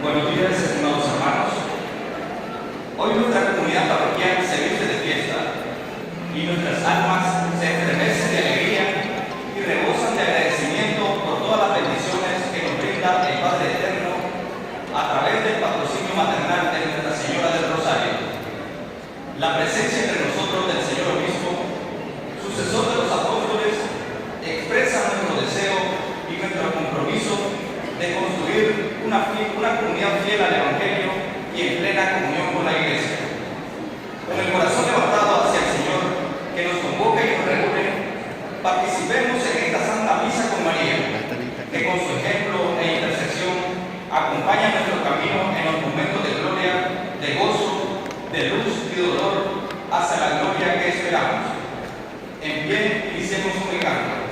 Buenos días, estimados hermanos. Hoy nuestra comunidad parroquial se viste de fiesta y nuestras almas se estremecen de alegría y rebosan de agradecimiento por todas las bendiciones que nos brinda el Padre Eterno a través del patrocinio maternal de Nuestra Señora del Rosario. La presencia entre nosotros del Señor Obispo, sucesor de los apóstoles, expresa nuestro deseo y nuestro compromiso de construir una comunidad fiel al Evangelio y en plena comunión con la Iglesia. Con el corazón levantado hacia el Señor, que nos convoca y nos reúne, participemos en esta Santa Misa con María, que con su ejemplo e intercesión acompaña nuestro camino en los momentos de gloria, de gozo, de luz y dolor, hacia la gloria que esperamos. En pie, iniciemos un canto.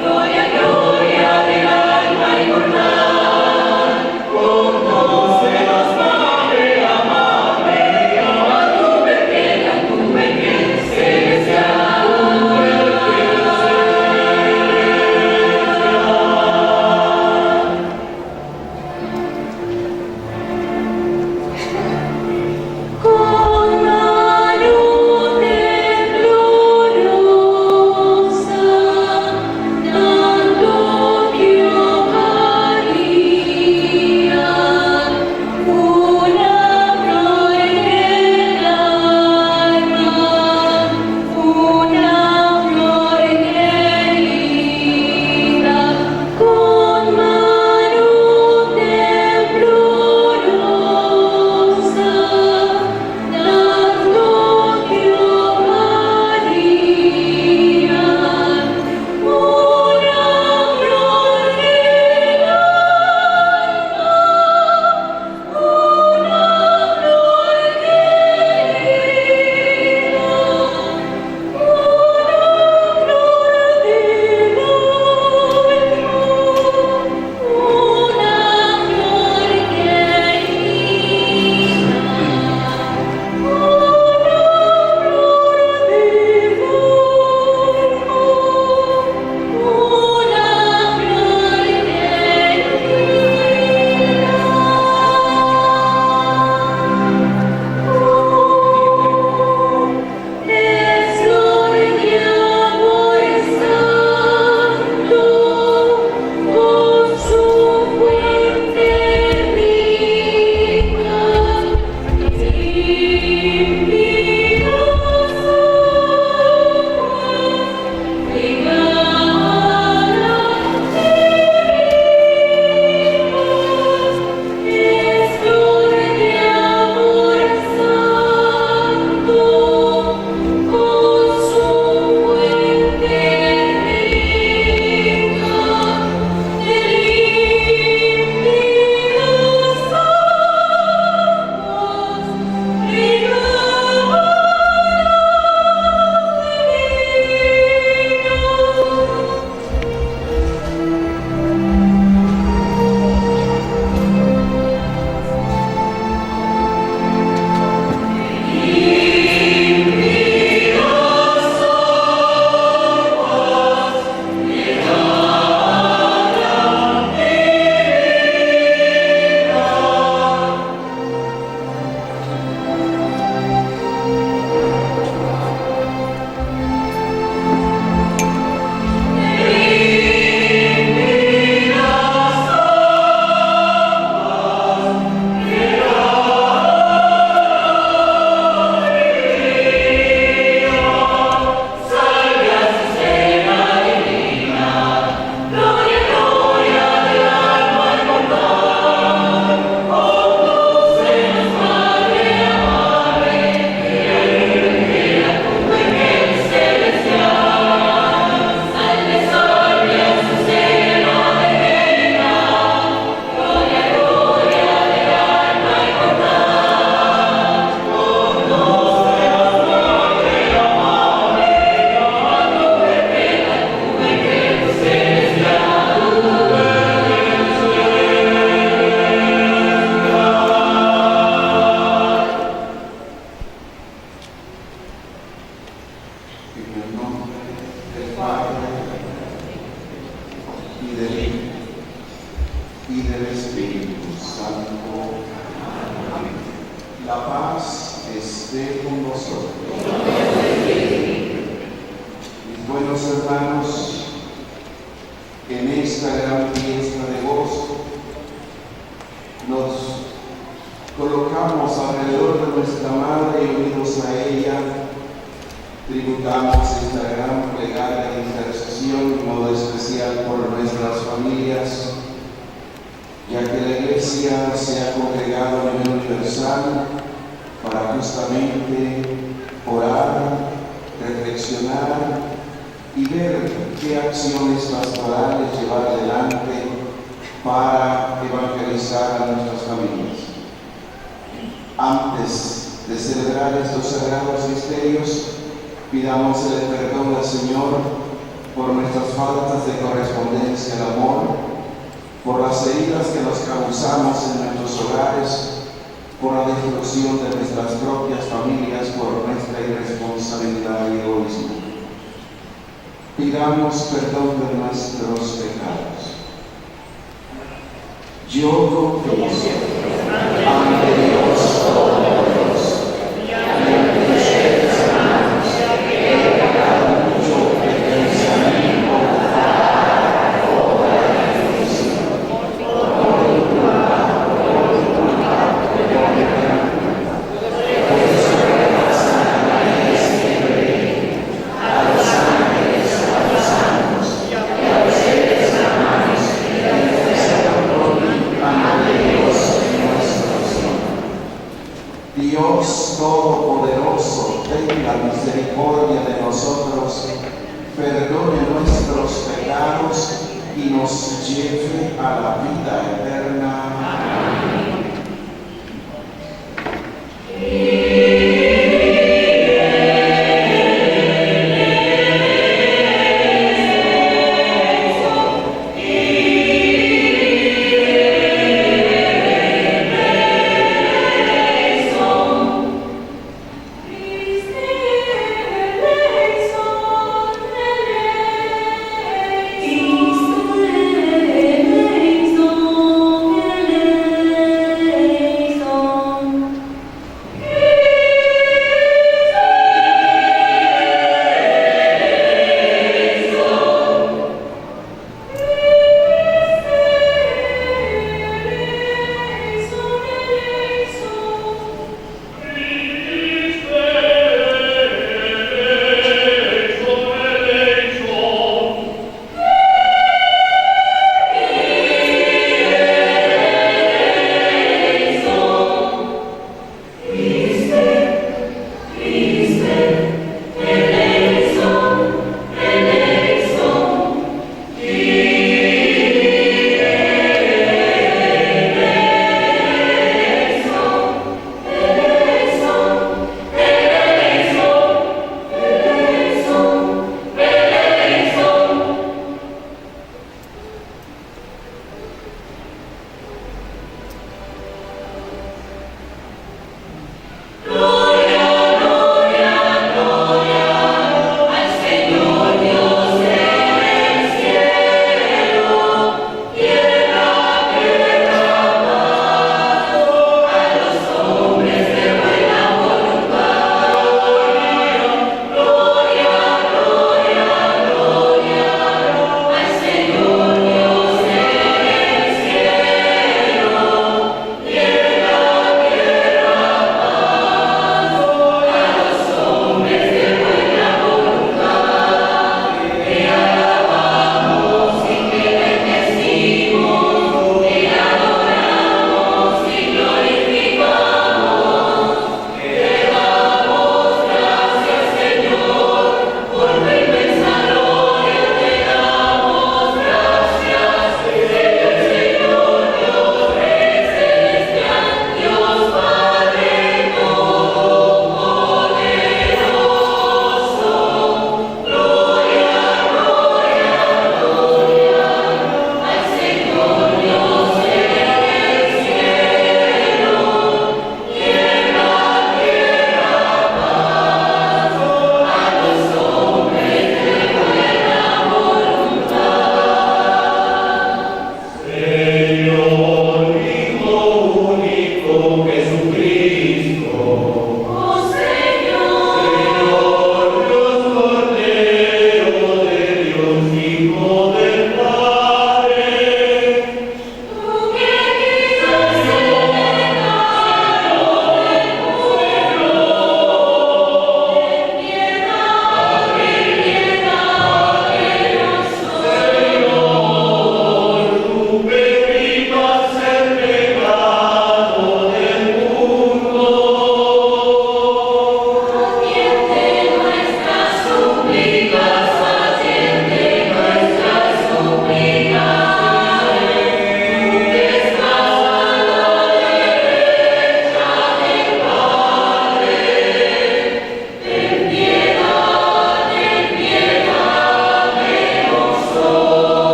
Gloria, gloria del alma La paz esté con vosotros. Mis buenos hermanos, en esta gran fiesta de gozo, nos colocamos alrededor de nuestra Madre y unidos a ella, tributamos esta gran plegaria de intercesión en modo especial por nuestras familias, ya que la Iglesia se ha congregado a nivel universal para justamente orar, reflexionar y ver qué acciones pastorales llevar adelante para evangelizar a nuestras familias. Antes de celebrar estos sagrados misterios, pidamos el perdón al Señor por nuestras faltas de correspondencia al amor, por las heridas que nos causamos en nuestros hogares, por la destrucción de nuestras propias familias, por nuestra irresponsabilidad y egoísmo. Pidamos perdón de nuestros pecados. Yo confieso ante Dios Todopoderoso y ante ustedes, hermanos, que he pecado mucho de pensamiento, palabra, obra y omisión, por mi culpa, por mi pecado. Por eso ruego a Santa María siempre, a los ángeles, a los santos y a ustedes, hermanos, ante Dios nuestro Señor. Dios Todopoderoso, tenga misericordia de nosotros, perdone nuestros pecados y nos lleve a la vida eterna. Amén. Eleison, eleison, eleison.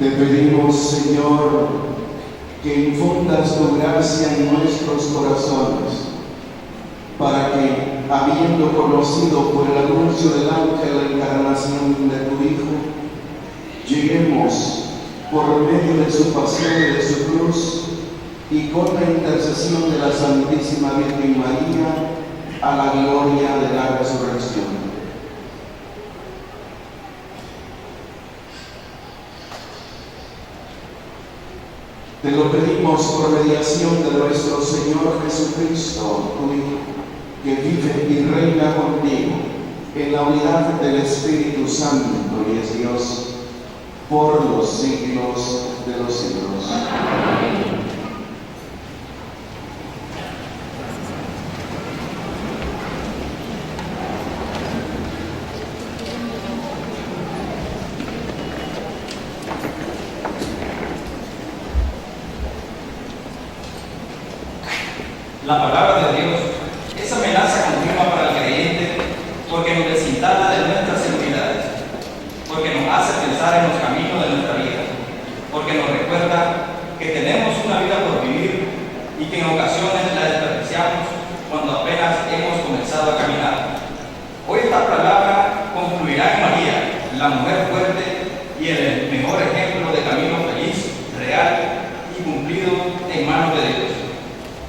Te pedimos, Señor, que infundas tu gracia en nuestros corazones, para que, habiendo conocido por el anuncio del ángel la encarnación de tu Hijo, lleguemos, por medio de su pasión y de su cruz, y con la intercesión de la Santísima Virgen María, a la gloria de la resurrección. Te lo pedimos por mediación de nuestro Señor Jesucristo, tu Hijo, que vive y reina contigo en la unidad del Espíritu Santo y es Dios por los siglos de los siglos. Amén. La palabra de Dios es amenaza continua para el creyente porque nos desinstala de nuestras seguridades, porque nos hace pensar en los caminos de nuestra vida, porque nos recuerda que tenemos una vida por vivir y que en ocasiones la desperdiciamos cuando apenas hemos comenzado a caminar. Hoy esta palabra concluirá en María, la mujer fuerte y el mejor ejemplo de camino feliz, real y cumplido en manos de Dios.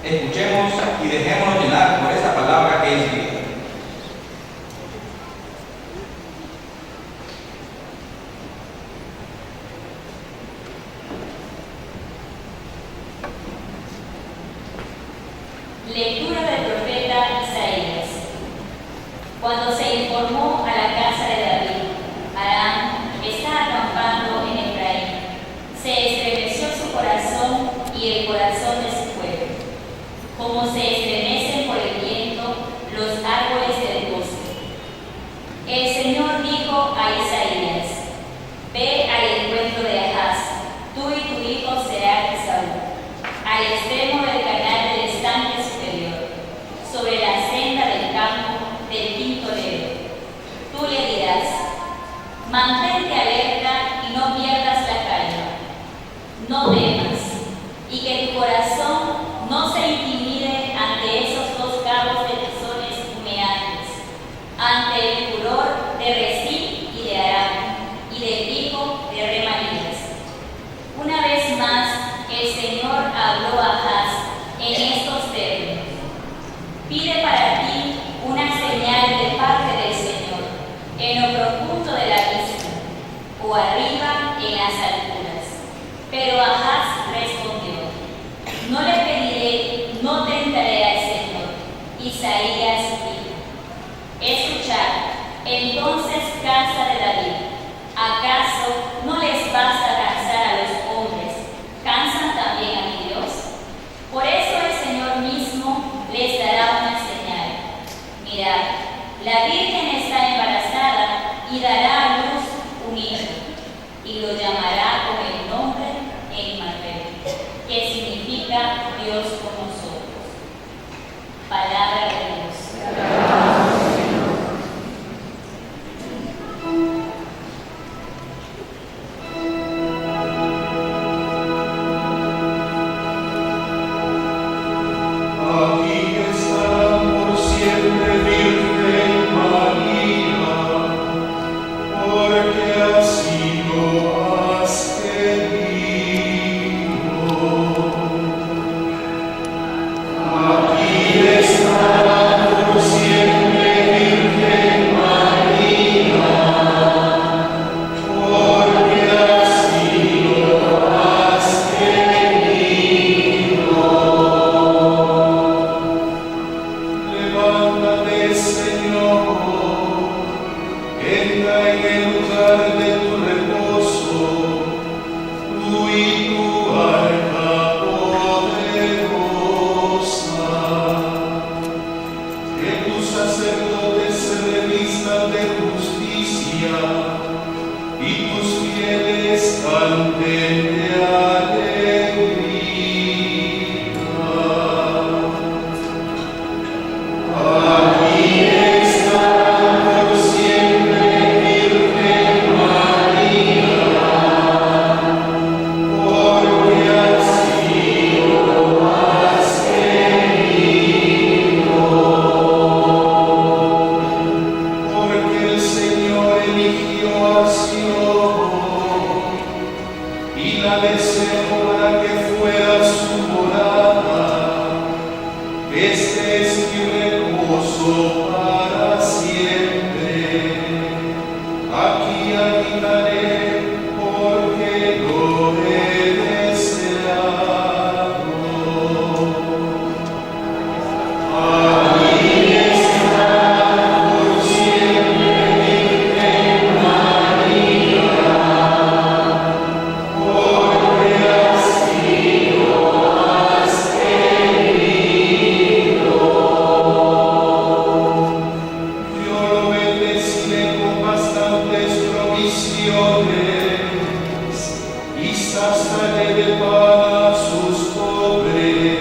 Escuchemos y dejémonos llenar por esta palabra que es vida. Lectura del profeta Isaías. Cuando se informó a la casa de David, Aram está acampando en Efraín, se estremeció su corazón y el corazón de su pueblo, como se estremecen por el viento los árboles del bosque. El Señor dijo a Isaías: ve al encuentro de Ahaz, tú y tu hijo serán Esaú, al extremo del canal del estanque superior, sobre la senda del campo del tintorero. Tú le dirás: mantente alerta y no pierdas la calma, no temas, y que tu corazón no se intimide ante esos dos cabos de tesones humeantes, ante el furor de Rezín y de Aram, y del hijo de Remalías. Una vez más, el Señor habló a Ahaz en estos términos: pide para ti una señal de parte del Señor, en lo profundo del abismo, o arriba en las alturas. Pero Ahaz respondió: no le pediré, no tentaré al Señor. Isaías dijo: escuchad, entonces casa de David, ¿acaso no les basta cansar a los hombres? ¿Cansan también a mi Dios? Por eso el Señor mismo les dará una señal. Mirad, la Virgen está embarazada y dará a luz un hijo, y lo llamará con el nombre Emmanuel, que significa Dios con nosotros. Palabra de Dios. Aquí está por siempre Virgen María, porque así lo has querido. Aquí está por siempre Virgen María, porque así lo has querido. Levántate, Señor, entra en el lugar de tu reposo, tú y tu arca poderosa. Que tus sacerdotes se revistan de justicia y tus fieles canten de alegría. Aquí está por siempre Virgen María, habitación y la deseo para que fuera su morada. Este es mi reposo para siempre. Aquí habitaré porque lo he deseado. Aquí está por siempre Virgen María, porque así lo has querido. Yo lo bendeciré con bastantes provisiones y saciaré de pan a sus pobres.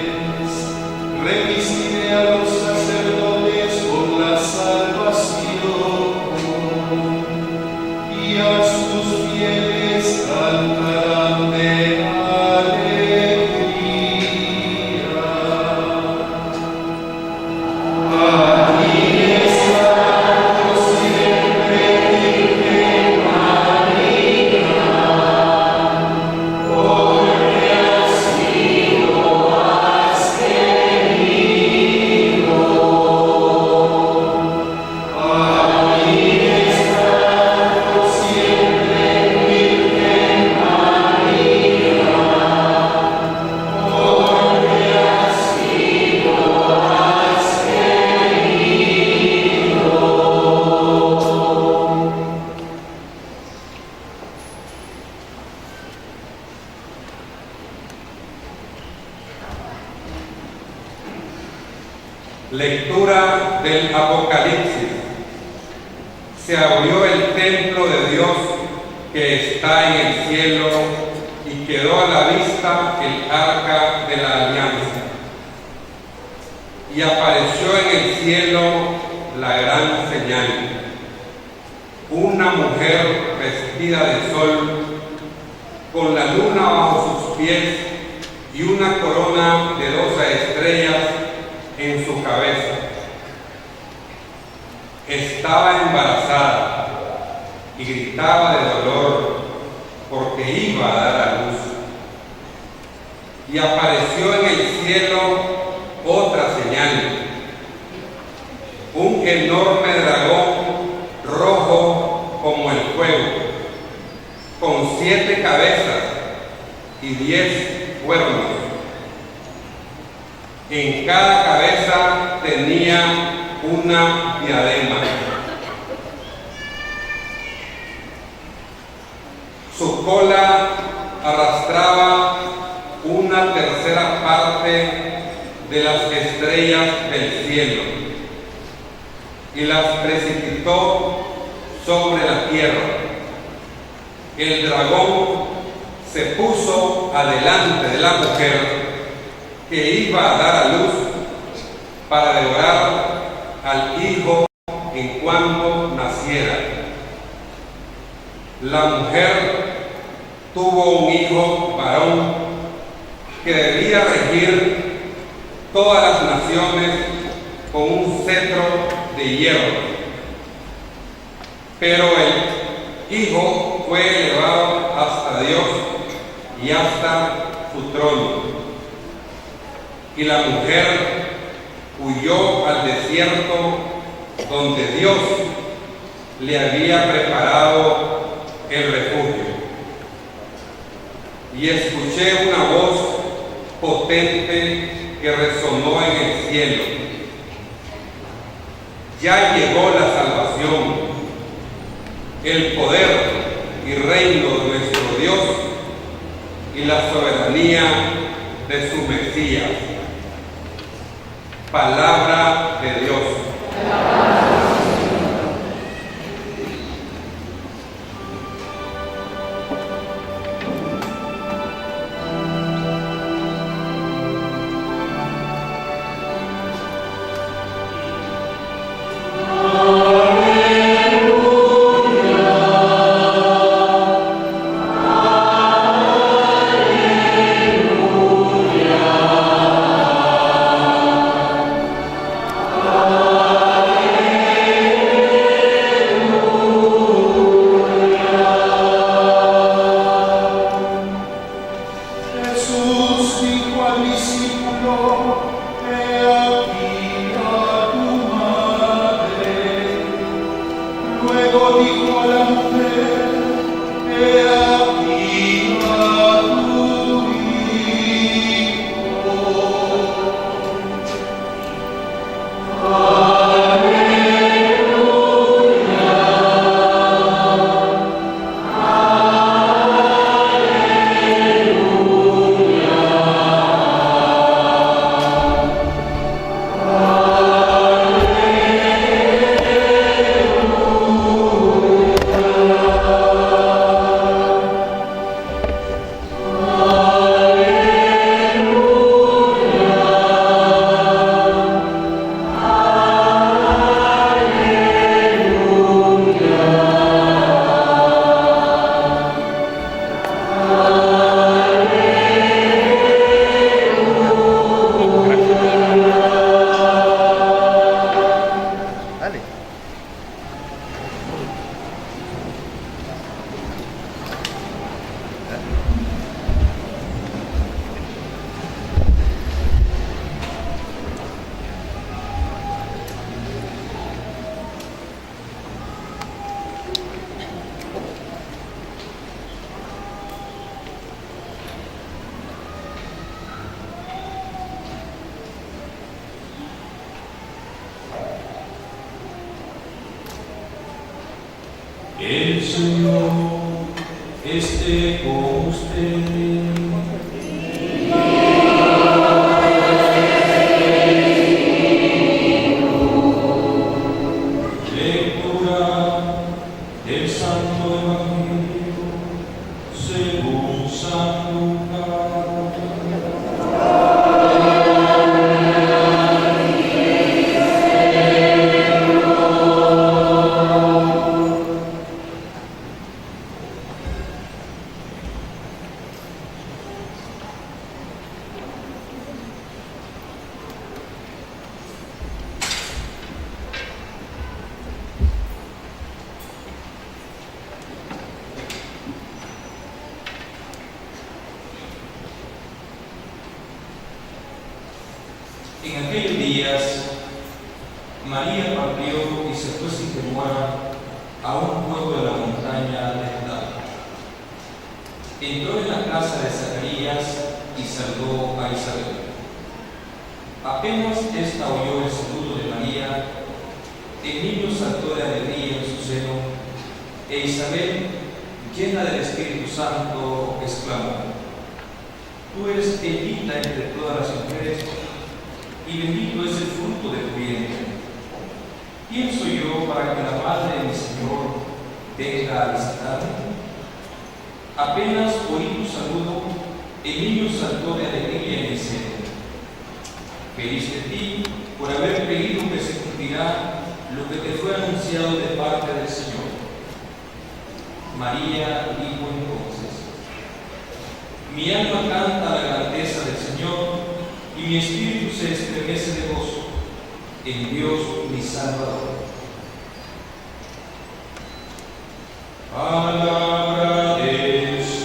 Revestiré a los sacerdotes con la salvación y a sus fieles cantarán de alegría. Aquí está por siempre Virgen María, porque así lo has querido. Aquí está por siempre Virgen María, porque así lo has querido. Lectura del Apocalipsis. Se abrió el templo de Dios que está en el cielo y quedó a la vista el arca de la alianza. Y apareció en el cielo la gran señal: una mujer vestida de sol, con la luna bajo sus pies y una corona de 12 estrellas en su cabeza. Estaba embarazada y gritaba de dolor porque iba a dar a luz. Y apareció en el cielo otra señal: un enorme dragón rojo como el fuego, con 7 cabezas y 10 cuernos. En cada cabeza tenía una diadema. Su cola arrastraba una tercera parte de las estrellas del cielo y las precipitó sobre la tierra. El dragón se puso adelante de la mujer que iba a dar a luz para devorar al hijo en cuanto naciera. La mujer tuvo un hijo varón que debía regir todas las naciones con un cetro de hierro. Pero el hijo fue elevado hasta Dios y hasta su trono. Y la mujer huyó al desierto donde Dios le había preparado el refugio. Y escuché una voz potente que resonó en el cielo: ya llegó la salvación, el poder y reino de nuestro Dios y la soberanía de su Mesías. Palabra de Dios. Aleluya. Señor esté con ustedes. Lectura del Santo Evangelio según San Lucas. En aquellos días, María partió y se fue sin demora a un pueblo de la montaña de Judá. Entró en la casa de Zacarías y saludó a Isabel. Apenas ésta oyó el saludo de María, el niño saltó de alegría en su seno, e Isabel, llena del Espíritu Santo, exclamó: Tú eres bendita entre todas las mujeres, y bendito es el fruto de tu vientre. ¿Quién soy yo para que la madre de mi Señor venga a visitarme? Apenas oí tu saludo, el niño saltó de alegría en mi seno. Feliz de ti por haber creído que se cumplirá lo que te fue anunciado de parte del Señor. María dijo entonces: Mi alma canta la grandeza del Señor, y mi espíritu se estremece de gozo en Dios mi Salvador. Palabra del Señor.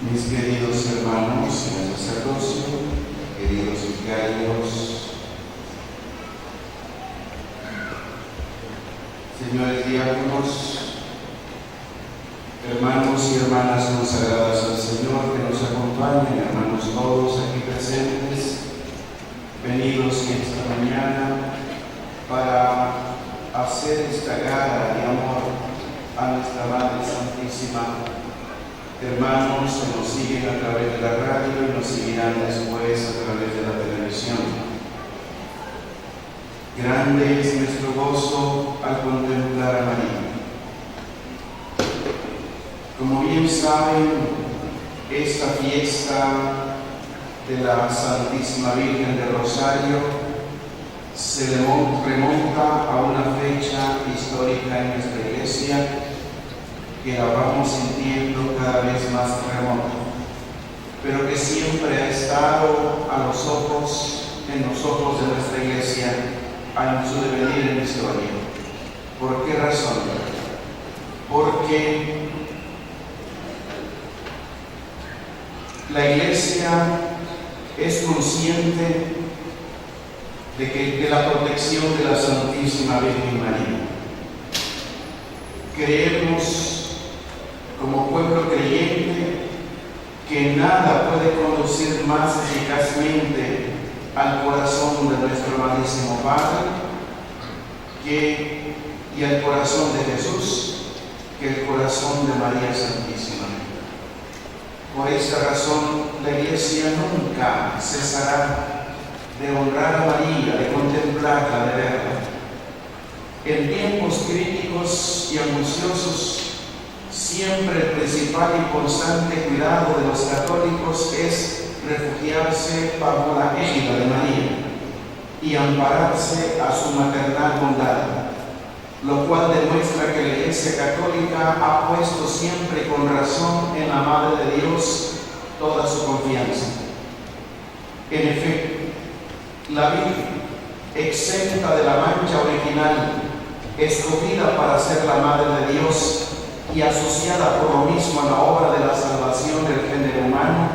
Mis queridos hermanos en el sacerdocio, queridos vicarios, señores diáconos, hermanos y hermanas consagradas al Señor que nos acompañan, hermanos todos aquí presentes, venidos en esta mañana para hacer esta gala de amor a nuestra Madre Santísima. Hermanos que nos siguen a través de la radio y nos seguirán después a través de la televisión. Grande es nuestro gozo al contemplar a María. Como bien saben, esta fiesta de la Santísima Virgen del Rosario se remonta a una fecha histórica en nuestra Iglesia que la vamos sintiendo cada vez más remota, pero que siempre ha estado a los ojos, en los ojos de nuestra Iglesia, en su devenir en la historia. ¿Por qué razón? Porque la Iglesia es consciente de la protección de la Santísima Virgen María. Creemos, como pueblo creyente, que nada puede conducir más eficazmente al corazón de nuestro amadísimo Padre y al corazón de Jesús que el corazón de María Santísima. Por esta razón, la Iglesia nunca cesará de honrar a María, de contemplarla, de verla. En tiempos críticos y angustiosos, siempre el principal y constante cuidado de los católicos es refugiarse bajo la égida de María y ampararse a su maternal bondad, lo cual demuestra que la Iglesia Católica ha puesto siempre con razón en la Madre de Dios toda su confianza. En efecto, la Virgen, exenta de la mancha original, escogida para ser la Madre de Dios y asociada por lo mismo a la obra de la salvación del género humano,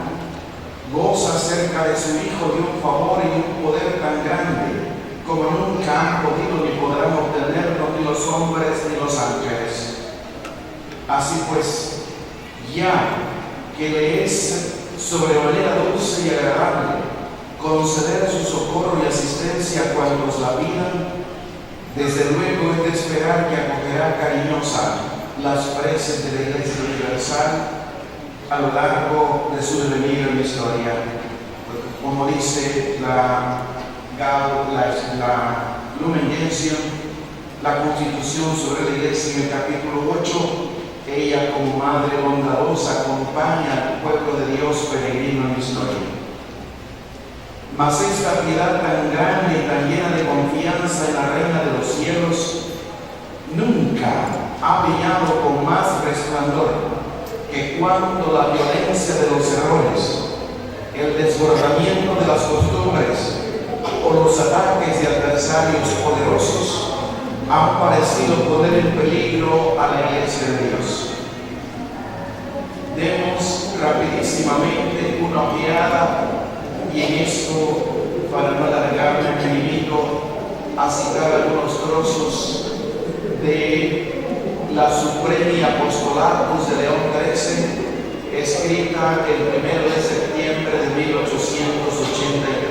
goza cerca de su Hijo de un favor y un poder tan grande como nunca han podido ni podrán obtenerlo ni los hombres ni los ángeles. Así pues, ya que le es sobremanera dulce y agradable conceder su socorro y asistencia a cuantos la pidan, desde luego es de esperar que acogerá cariñosa las preces de la Iglesia Universal a lo largo de su devenir en la historia. Como dice la Lumen Gentium, la Constitución sobre la Iglesia en el capítulo 8, ella como Madre bondadosa acompaña al pueblo de Dios peregrino en la historia. Mas esta piedad tan grande y tan llena de confianza en la Reina de los cielos nunca ha brillado con más resplandor que cuando la violencia de los errores, el desbordamiento de las costumbres o los ataques de adversarios poderosos han parecido poner en peligro a la Iglesia de Dios. Demos rapidísimamente una ojeada, y en esto, para no alargarme, me limito a citar algunos trozos de la Supremi Apostolatus de León XIII, escrita el 1 de septiembre de 1883.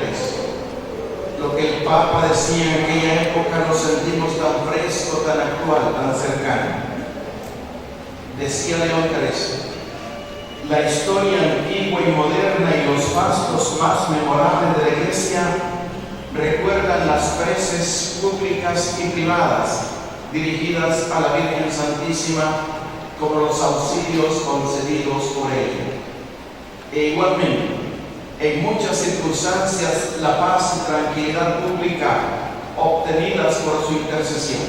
Lo que el Papa decía en aquella época lo sentimos tan fresco, tan actual, tan cercano. Decía León XIII: la historia antigua y moderna y los fastos más memorables de la Iglesia recuerdan las preces públicas y privadas dirigidas a la Virgen Santísima como los auxilios concedidos por ella. E igualmente, en muchas circunstancias, la paz y tranquilidad pública obtenidas por su intercesión.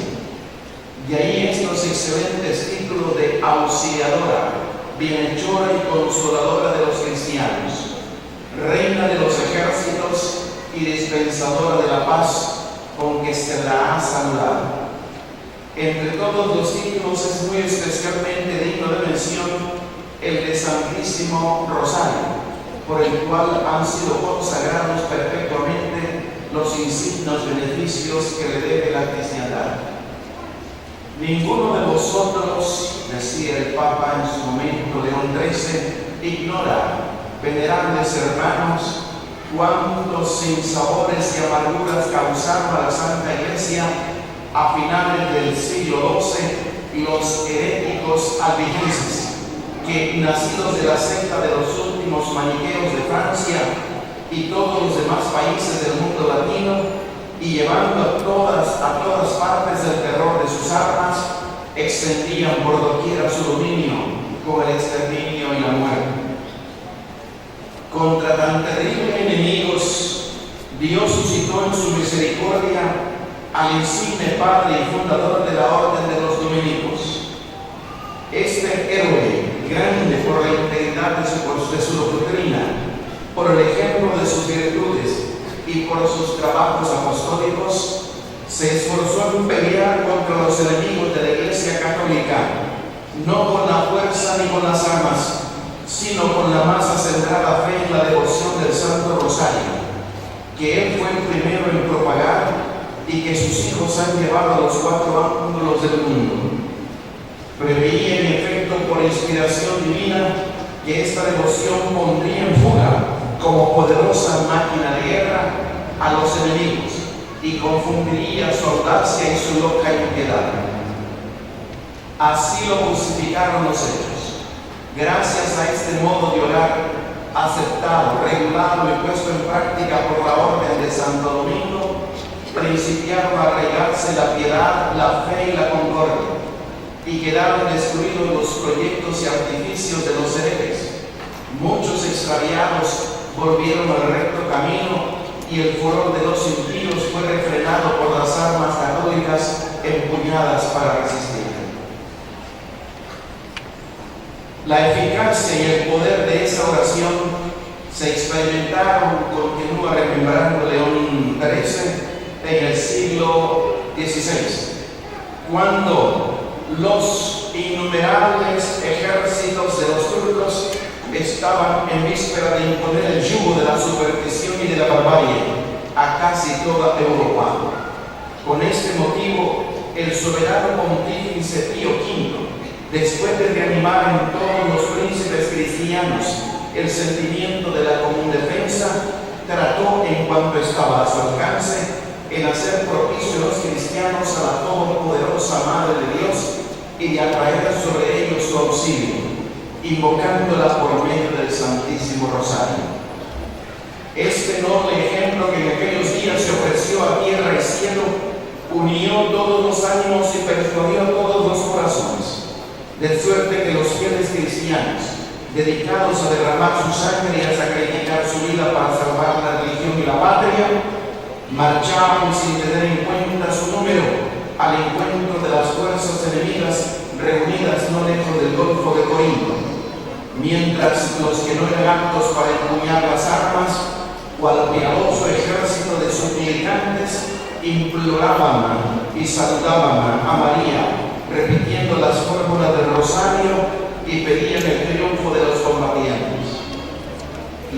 De ahí estos excelentes títulos de auxiliadora, bienhechora y consoladora de los cristianos, reina de los ejércitos y dispensadora de la paz con que se la ha saludado. Entre todos los títulos es muy especialmente digno de mención el de Santísimo Rosario, por el cual han sido consagrados perpetuamente los insignos beneficios que le debe la cristiandad. Ninguno de vosotros, decía el Papa en su momento, León XIII, ignora, venerables hermanos, cuántos sinsabores y amarguras causaron a la Santa Iglesia a finales del siglo XII los heréticos albigenses, que, nacidos de la secta de los últimos maniqueos de Francia y todos los demás países del mundo latino, y llevando a todas partes el terror de sus armas, extendían por doquiera su dominio con el exterminio y la muerte. Contra tan terribles enemigos, Dios suscitó en su misericordia al insigne padre y fundador de la Orden de los Dominicos. Este héroe, grande por la integridad de su doctrina, por el ejemplo de sus virtudes y por sus trabajos apostólicos, se esforzó en pelear contra los enemigos de la Iglesia Católica, no con la fuerza ni con las armas, sino con la más acendrada fe en la devoción del Santo Rosario, que él fue el primero en propagar y que sus hijos han llevado a los 4 ángulos del mundo. Preveía en efecto por inspiración divina que esta devoción pondría en fuga como poderosa máquina de guerra a los enemigos y confundiría su audacia y su loca impiedad. Así lo justificaron los hechos. Gracias a este modo de orar, aceptado, regulado y puesto en práctica por la orden de Santo Domingo, principiaron a arraigarse la piedad, la fe y la concordia, y quedaron destruidos los proyectos y artificios de los herejes. Muchos extraviados volvieron al recto camino y el furor de los impíos fue refrenado por las armas católicas empuñadas para resistir. La eficacia y el poder de esa oración se experimentaron, continúa remembrando León XIII, en el siglo XVI, cuando los innumerables ejércitos de los turcos estaban en víspera de imponer el yugo de la superstición y de la barbarie a casi toda Europa. Con este motivo, el soberano pontífice Pío V, después de reanimar en todos los príncipes cristianos el sentimiento de la común defensa, trató en cuanto estaba a su alcance en hacer propicio a los cristianos a la todopoderosa Madre de Dios y de atraer sobre ellos su auxilio, invocándola por medio del Santísimo Rosario. Este noble ejemplo que en aquellos días se ofreció a tierra y cielo unió todos los ánimos y persuadió a todos los corazones, de suerte que los fieles cristianos, dedicados a derramar su sangre y a sacrificar su vida para salvar la religión y la patria, marchaban sin tener en cuenta su número al encuentro de las fuerzas enemigas reunidas no lejos del Golfo de Corinto, mientras los que no eran aptos para empuñar las armas, cual piadoso ejército de suplicantes, imploraban y saludaban a María, repitiendo las fórmulas del rosario, y pedían el triunfo de los combatientes.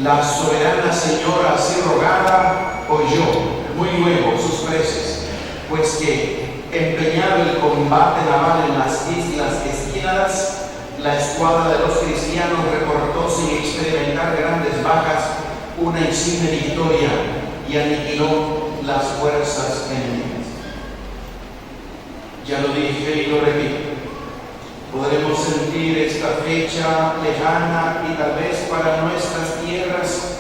La soberana señora así rogada oyó muy luego sus preces, pues que, empeñado el combate naval en las islas Esquínadas, la escuadra de los cristianos reportó sin experimentar grandes bajas una insigne victoria y aniquiló las fuerzas enemigas. Ya lo dije y lo repito, podremos sentir esta fecha lejana y tal vez para nuestras tierras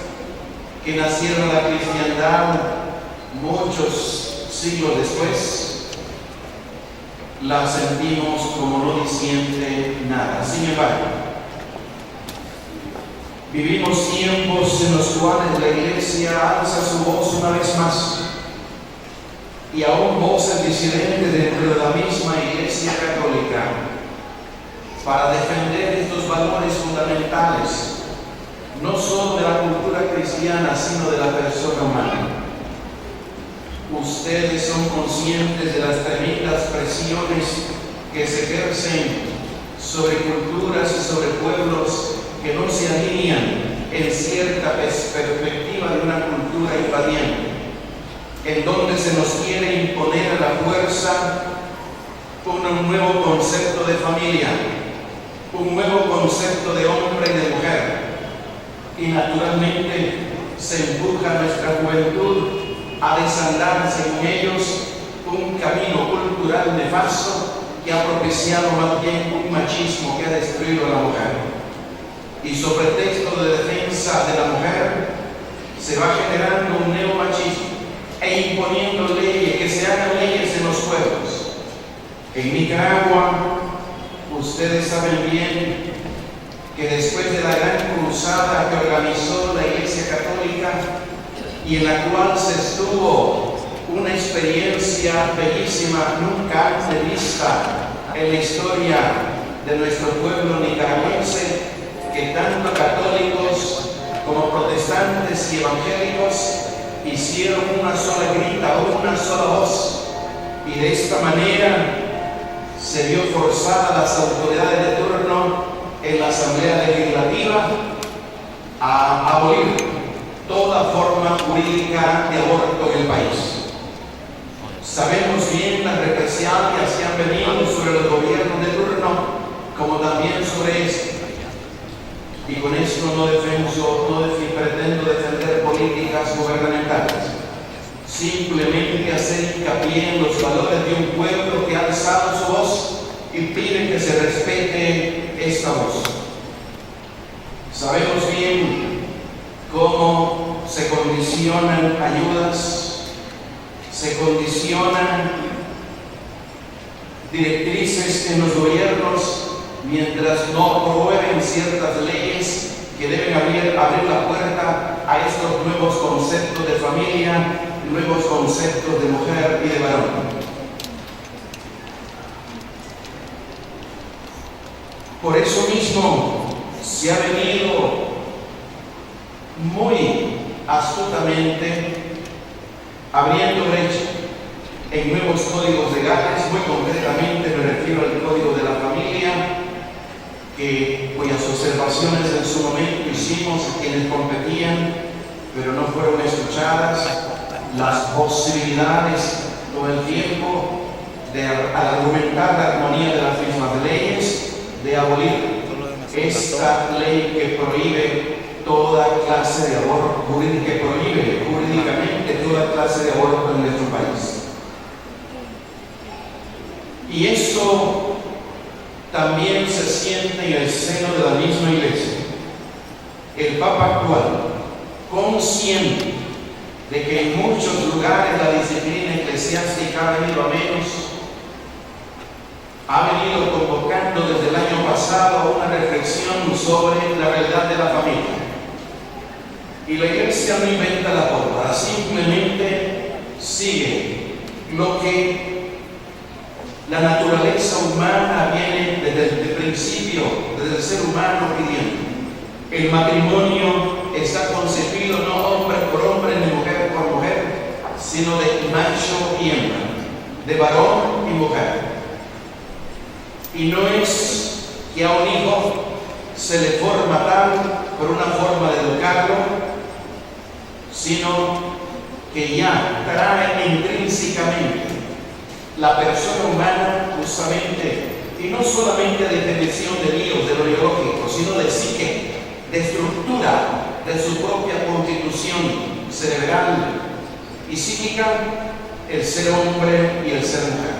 que nacieron la cristiandad muchos siglos después, la sentimos como no diciente nada. Sin embargo, vivimos tiempos en los cuales la Iglesia alza su voz una vez más, y aún voces disidentes dentro de la misma Iglesia Católica, para defender estos valores fundamentales, no solo de la cultura cristiana, sino de la persona humana. Ustedes son conscientes de las tremendas presiones que se ejercen sobre culturas y sobre pueblos que no se alinean en cierta perspectiva de una cultura invadiente, en donde se nos quiere imponer a la fuerza un nuevo concepto de familia, un nuevo concepto de hombre y de mujer, y naturalmente se empuja a nuestra juventud a desandar según ellos un camino cultural nefasto que ha propiciado más bien un machismo que ha destruido a la mujer. Y sobre texto de defensa de la mujer se va generando un neomachismo e imponiendo leyes, que se hagan leyes en los pueblos. En Nicaragua, ustedes saben bien que después de la gran cruzada que organizó la Iglesia Católica y en la cual se estuvo una experiencia bellísima nunca antes vista en la historia de nuestro pueblo nicaragüense, que tanto católicos como protestantes y evangélicos hicieron una sola grita, una sola voz, y de esta manera se vio forzada las autoridades de turno en la Asamblea Legislativa a abolir toda forma jurídica de aborto en el país. Sabemos bien las represalias que han venido sobre los gobiernos de turno simplemente hacer hincapié en los valores de un pueblo que ha alzado su voz y pide que se respete esta voz. Sabemos bien cómo se condicionan ayudas, se condicionan directrices en los gobiernos mientras no aprueben ciertas leyes que deben abrir la puerta a estos nuevos conceptos de familia, nuevos conceptos de mujer y de varón. Por eso mismo se ha venido muy astutamente abriendo brecha en nuevos códigos legales. Muy concretamente me refiero al Código de la Familia, cuyas observaciones en su momento hicimos a quienes competían, pero no fueron escuchadas. Las posibilidades con el tiempo de, al argumentar la armonía de las mismas leyes, de abolir esta ley que prohíbe toda clase de aborto, que prohíbe jurídicamente toda clase de aborto en nuestro país. Y esto también se siente en el seno de la misma Iglesia. El Papa actual, consciente de que en muchos lugares la disciplina eclesiástica ha venido a menos, ha venido convocando desde el año pasado una reflexión sobre la realidad de la familia. Y la Iglesia no inventa la pólvora, simplemente sigue lo que la naturaleza humana viene desde el principio, desde el ser humano pidiendo. El matrimonio está concebido no hombre por hombre ni mujer por mujer, sino de macho y hembra, de varón y mujer. Y no es que a un hijo se le forma tal por una forma de educarlo, sino que ya trae intrínsecamente la persona humana justamente, y no solamente de definición de Dios, de lo biológico, sino de psique, de estructura de su propia constitución cerebral y psíquica, el ser hombre y el ser mujer.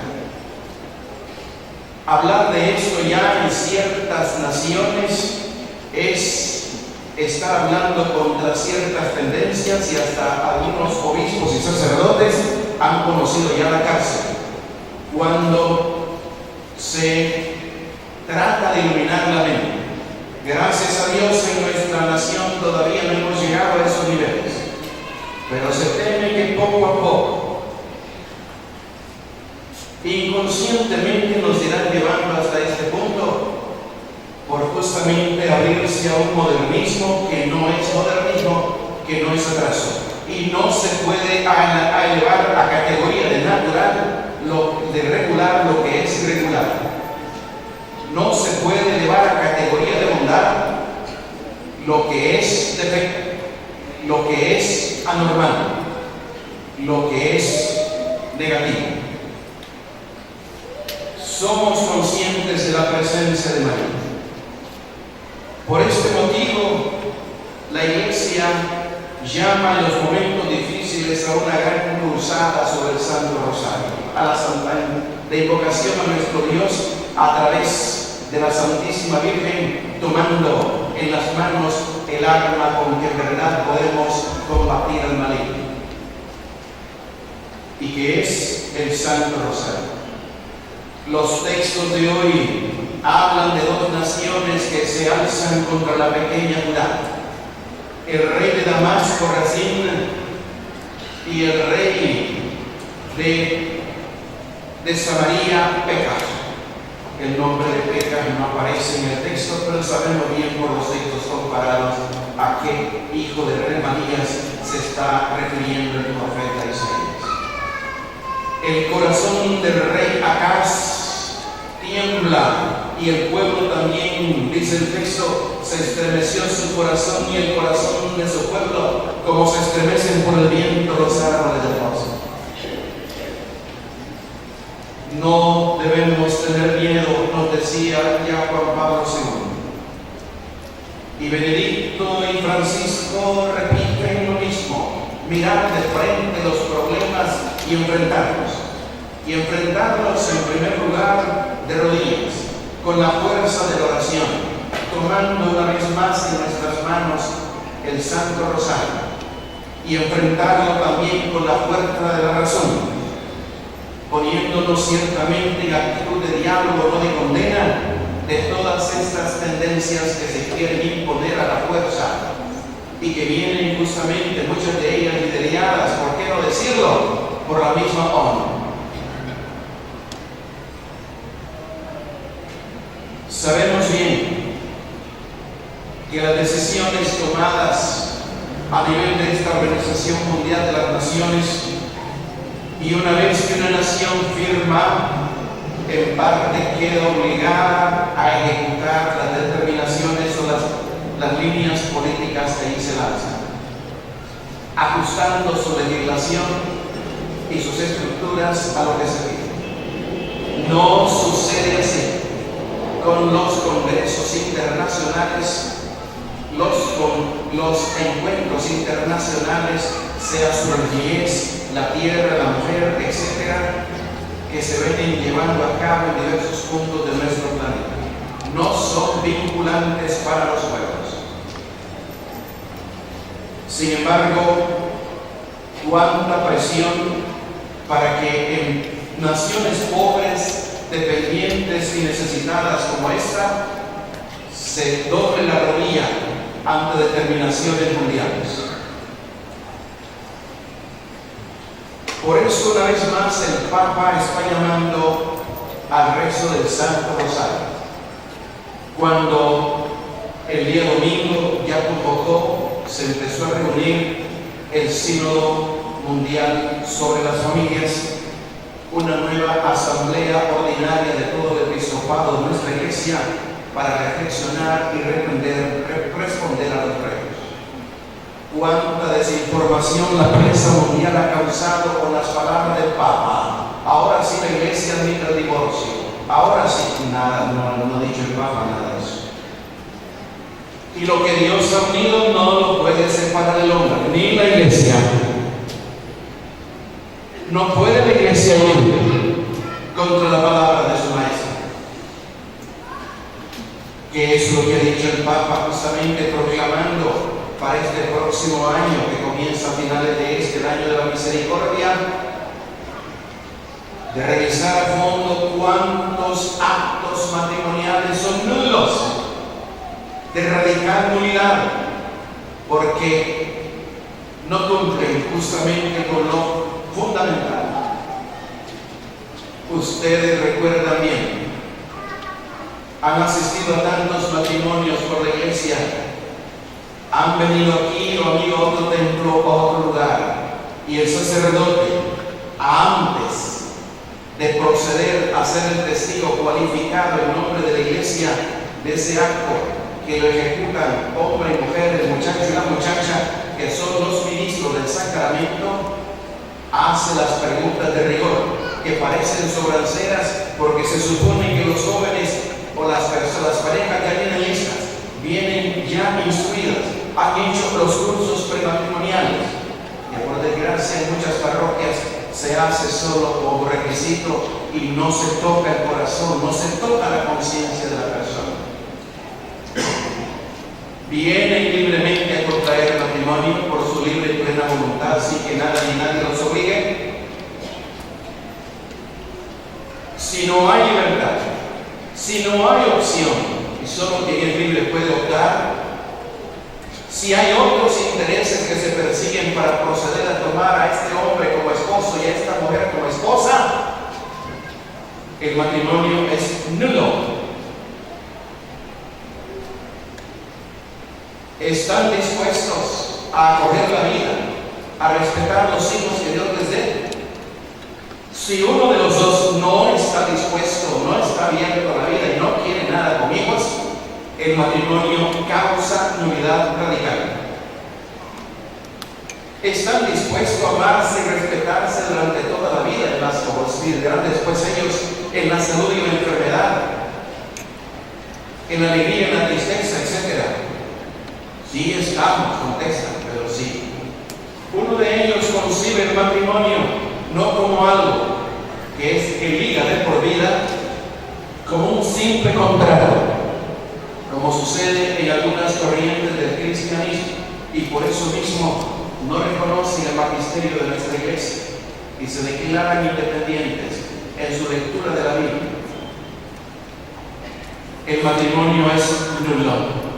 Hablar de esto ya en ciertas naciones es estar hablando contra ciertas tendencias, y hasta algunos obispos y sacerdotes han conocido ya la cárcel cuando se trata de iluminar la mente. Gracias a Dios en nuestra nación todavía no hemos llegado a esos niveles, pero se teme que poco a poco, inconscientemente, nos irán llevando hasta este punto, por justamente abrirse a un modernismo que no es modernismo, que no es atraso, y no se puede elevar a categoría de natural, de regular lo que es irregular. No se puede elevar a categoría de bondad lo que es defecto, lo que es anormal, lo que es negativo. Somos conscientes de la presencia de María. Por este motivo, la Iglesia llama en los momentos difíciles a una gran cruzada sobre el Santo Rosario, a la Santa, de invocación a nuestro Dios a través de la Santísima Virgen, tomando en las manos el arma con que en verdad podemos combatir al maligno, y que es el Santo Rosario. Los textos de hoy hablan de dos naciones que se alzan contra la pequeña Judá: el rey de Damasco, Razín, y el rey de Samaria, Pekah. El nombre de Pekah no aparece en el texto, pero sabemos bien por los textos comparados a qué hijo de Remanías se está refiriendo el profeta Isaías. El corazón del rey Acaz tiembla, y el pueblo también, dice el texto, se estremeció su corazón y el corazón de su pueblo, como se estremecen por el viento los árboles del bosque. No debemos tener miedo, nos decía ya Juan Pablo II. Y Benedicto y Francisco repiten lo mismo: mirar de frente los problemas y enfrentarlos. Y enfrentarlos en primer lugar de rodillas, con la fuerza de la oración, tomando una vez más en nuestras manos el Santo Rosario. Y enfrentarlo también con la fuerza de la razón, poniéndonos ciertamente en actitud de diálogo, no de condena, de todas estas tendencias que se quieren imponer a la fuerza y que vienen justamente, muchas de ellas lideradas, ¿por qué no decirlo?, por la misma ONU. Sabemos bien que las decisiones tomadas a nivel de esta Organización Mundial de las Naciones, y una vez que una nación firma, en parte queda obligada a ejecutar las determinaciones o las líneas políticas que ahí se lanzan, ajustando su legislación y sus estructuras a lo que se pide. No sucede así con los congresos internacionales, los encuentros internacionales, sea sobre el IES, la tierra, la mujer, etcétera, que se vienen llevando a cabo en diversos puntos de nuestro planeta. No son vinculantes para los pueblos. Sin embargo, cuánta presión para que en naciones pobres, dependientes y necesitadas como esta, se doble la rodilla ante determinaciones mundiales. Por eso, una vez más, el Papa está llamando al rezo del Santo Rosario. Cuando el día domingo ya convocó, se empezó a reunir el Sínodo Mundial sobre las Familias, una nueva asamblea ordinaria de todo el episcopado de nuestra Iglesia para reflexionar y responder a los retos. Cuánta desinformación la prensa mundial ha causado con las palabras del Papa. Ahora sí la Iglesia admite el divorcio. Ahora sí, nada, no ha dicho el Papa nada de eso. Y lo que Dios ha unido no lo puede separar el hombre, ni la Iglesia. No puede la Iglesia ir contra la palabra de su maestro, que es lo que ha dicho el Papa, justamente proclamando para este próximo año que comienza a finales de el año de la misericordia, de revisar a fondo cuántos actos matrimoniales son nulos, de radical nulidad, porque no cumplen justamente con lo fundamental. Ustedes recuerdan bien, han asistido a tantos matrimonios por la Iglesia, han venido aquí o han ido a otro templo o a otro lugar, y el sacerdote, antes de proceder a ser el testigo cualificado en nombre de la Iglesia de ese acto que lo ejecutan hombre y mujer, el muchacho y la muchacha, que son los ministros del sacramento, hace las preguntas de rigor que parecen sobranceras, porque se supone que los jóvenes o las parejas que vienen listas vienen ya instruidas, han hecho los cursos prematrimoniales, y por desgracia en muchas parroquias se hace solo como requisito y no se toca el corazón, no se toca la conciencia de la persona. Vienen libremente a contraer el matrimonio por su libre y plena voluntad, sin que nada ni nadie los obligue. Si no hay libertad, si no hay opción, y solo quien es libre puede optar, si hay otros intereses que se persiguen para proceder a tomar a este hombre como esposo y a esta mujer como esposa, el matrimonio es nulo. Están dispuestos a acoger la vida, a respetar los hijos que Dios les dé. Si uno de los dos no está dispuesto, no está abierto a la vida y no quiere nada con hijos, el matrimonio causa nulidad radical. Están dispuestos a amarse y respetarse durante toda la vida, en las cosas vivirán después ellos en la salud y en la enfermedad, en la alegría, en la tristeza, etc. Sí estamos, contestan, pero sí. Uno de ellos concibe el matrimonio no como algo que liga de por vida, como un simple contrato, como sucede en algunas corrientes del cristianismo, y por eso mismo no reconocen el magisterio de nuestra iglesia y se declaran independientes en su lectura de la Biblia. El matrimonio es nulo.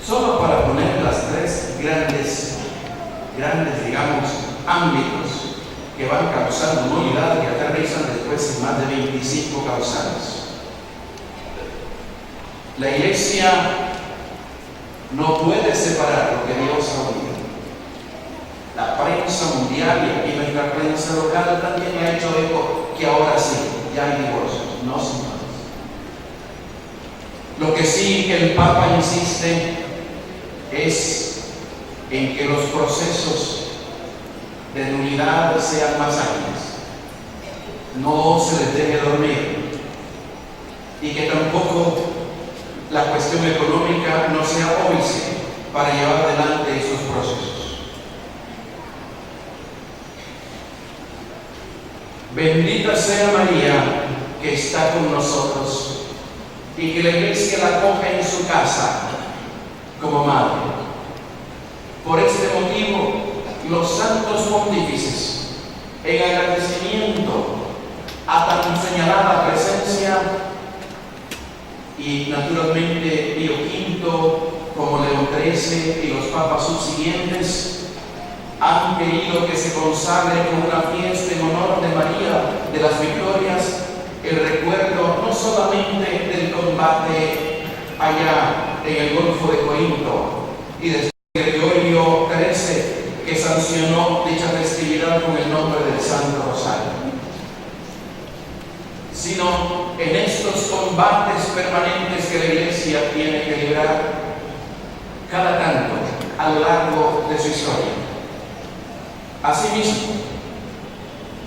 Solo para poner las tres grandes, digamos, ámbitos que van causando nulidad y aterrizan después en más de 25 causales. La iglesia no puede separar lo que Dios ha unido. La prensa mundial y aquí nuestra prensa local también ha hecho eco que ahora sí, ya hay divorcios, no sin más. Lo que sí el Papa insiste es en que los procesos de nulidad sean más ágiles, no se les deje dormir y que tampoco la cuestión económica no sea óbice para llevar adelante esos procesos. Bendita sea María que está con nosotros y que la iglesia la acoge en su casa como madre. Por este motivo, los santos pontífices, en agradecimiento a tan señalada presencia, y naturalmente Pío V, como León XIII y los papas subsiguientes, han querido que se consagre con una fiesta en honor de María de las Victorias el recuerdo no solamente del combate allá en el Golfo de Corinto y de Gregorio XIII, que sancionó dicha festividad con el nombre del Santo Rosario, sino en estos combates permanentes que la Iglesia tiene que librar cada tanto a lo largo de su historia. Asimismo,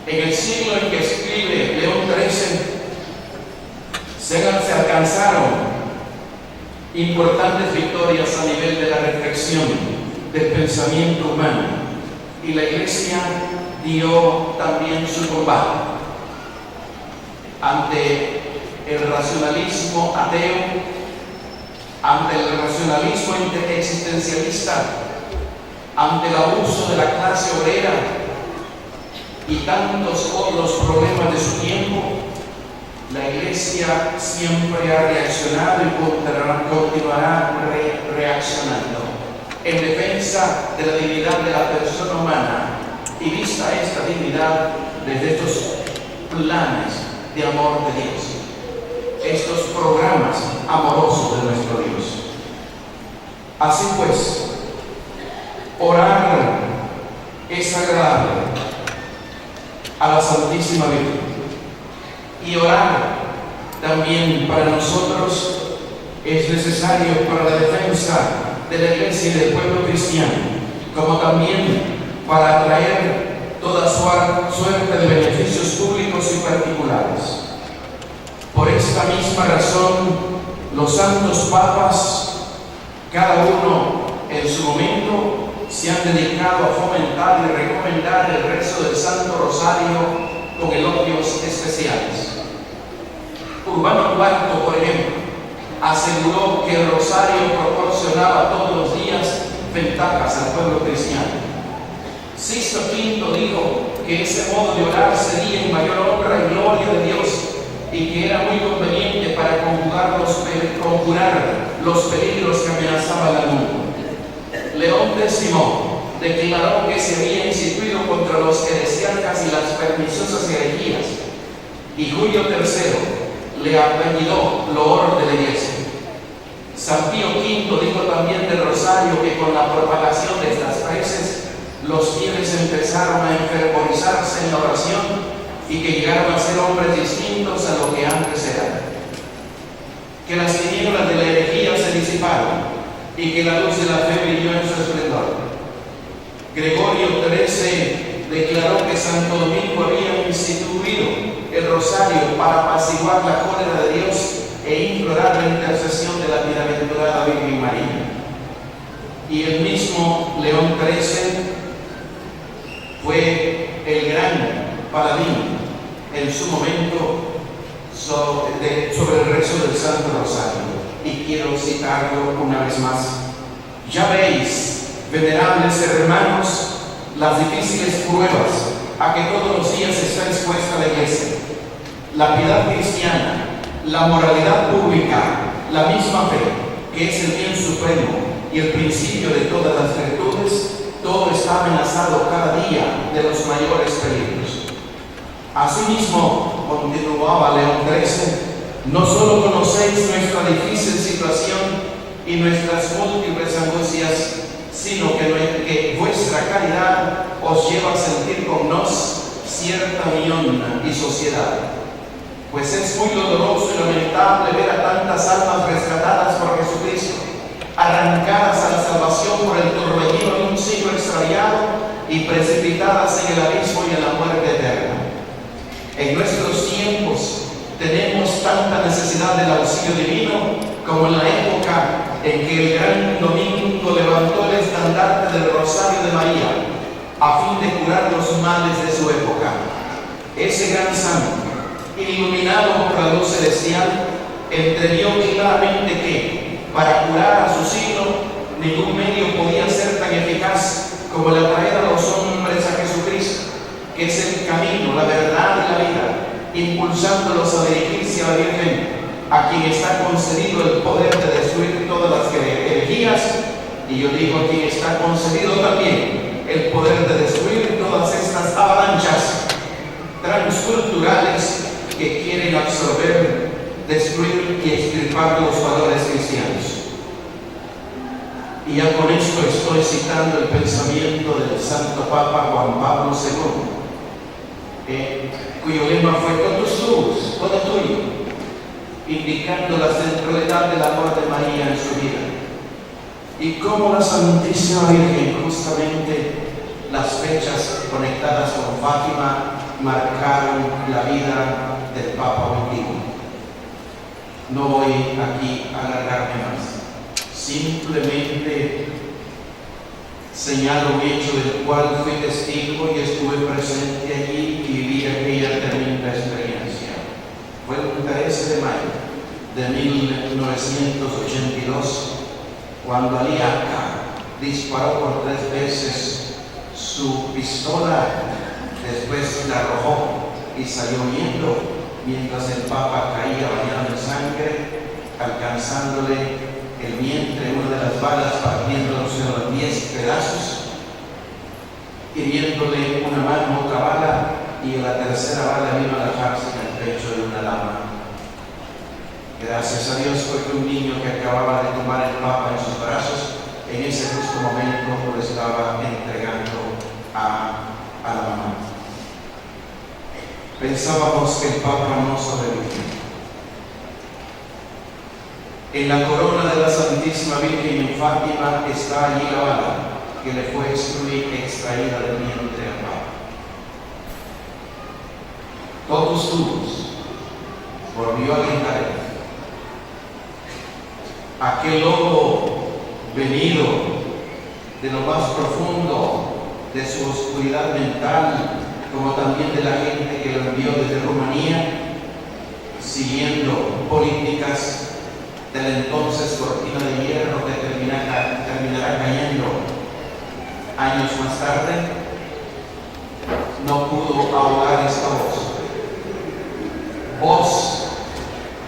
en el siglo en que escribe León XIII, se alcanzaron importantes victorias a nivel de la reflexión del pensamiento humano, y la Iglesia dio también su combate ante el racionalismo ateo, ante el racionalismo existencialista, ante el abuso de la clase obrera y tantos otros problemas de su tiempo. La Iglesia siempre ha reaccionado y continuará reaccionando en defensa de la dignidad de la persona humana, y vista esta dignidad desde estos planes de amor de Dios, estos programas amorosos de nuestro Dios. Así pues, orar es agradable a la Santísima Virgen, y orar también para nosotros es necesario para la defensa de la Iglesia y del pueblo cristiano, como también para atraer toda suerte de beneficios públicos y particulares. Por esta misma razón, los santos papas, cada uno en su momento, se han dedicado a fomentar y recomendar el rezo del Santo Rosario con elogios especiales. Urbano IV, por ejemplo, aseguró que el rosario proporcionaba todos los días ventajas al pueblo cristiano. Sixto V dijo que ese modo de orar sería en mayor honra y gloria de Dios, y que era muy conveniente para conjurar los peligros que amenazaban al mundo. León X declaró que se había instituido contra los heresiarcas y las perniciosas herejías, y Julio III le apellidó loor de la Iglesia. San Pío V dijo también del rosario que con la propagación de estas preces los fieles empezaron a enfervorizarse en la oración y que llegaron a ser hombres distintos a lo que antes eran. Que las tinieblas de la herejía se disiparon y que la luz de la fe brilló en su esplendor. Gregorio XIII declaró que Santo Domingo había instituido el rosario para apaciguar la cólera de Dios e implorar la intercesión de la bienaventurada Virgen María. Y el mismo León XIII fue el gran paladín en su momento sobre el rezo del Santo Rosario. Y quiero citarlo una vez más. Ya veis, venerables hermanos, las difíciles pruebas a que todos los días está expuesta la Iglesia. La piedad cristiana, la moralidad pública, la misma fe, que es el bien supremo y el principio de todas las virtudes, todo está amenazado cada día de los mayores peligros. Asimismo, continuaba León XIII, no solo conocéis nuestra difícil situación y nuestras múltiples angustias, sino que vuestra caridad os lleva a sentir con nos cierta unión y sociedad. Pues es muy doloroso y lamentable ver a tantas almas rescatadas por Jesucristo, arrancadas a la salvación por el torbellino de un siglo extraviado y precipitadas en el abismo y en la muerte eterna. En nuestros tiempos tenemos tanta necesidad del auxilio divino como en la época en que el gran Domingo levantó el estandarte del Rosario de María a fin de curar los males de su época. Ese gran santo, iluminado por la luz celestial, entendió claramente que para curar a su siglo ningún medio podía ser tan eficaz como el atraer a los hombres a Jesucristo, que es el camino, la verdad y la vida, impulsándolos a dirigirse a la Virgen, a quien está concedido el poder de destruir todas las herejías, y yo digo a quien está concedido también el poder de destruir todas estas avalanchas transculturales que quieren absorber, destruir y extirpar los valores cristianos. Y ya con esto estoy citando el pensamiento del Santo Papa Juan Pablo II, cuyo lema fue totus tuus, todo tuyo, indicando la centralidad del amor de María en su vida. Y cómo la Santísima Virgen, justamente las fechas conectadas con Fátima, marcaron la vida del Papa último. No voy aquí a alargarme más, simplemente señalo un hecho del cual fui testigo y estuve presente allí y viví aquella tremenda experiencia. Fue el 13 de mayo de 1982, cuando Ali Akka disparó por 3 veces su pistola, después la arrojó y salió huyendo, mientras el Papa caía bañado en sangre, alcanzándole el vientre, una de las balas partiéndose en los 10 pedazos, hiriéndole una mano, otra bala, y la tercera bala vino a alojarse en el pecho de una dama. Gracias a Dios fue que un niño que acababa de tomar el Papa en sus brazos, en ese justo momento lo estaba entregando a la mamá. Pensábamos que el Papa no sobrevivió. En la corona de la Santísima Virgen en Fátima está allí la bala que le fue extraída del vientre al Papa. Totus tuus, volvió a gritar él. Aquel lobo venido de lo más profundo de su oscuridad mental, como también de la gente que lo envió desde Rumanía, siguiendo políticas del entonces cortina de hierro que terminará cayendo años más tarde, no pudo ahogar esta voz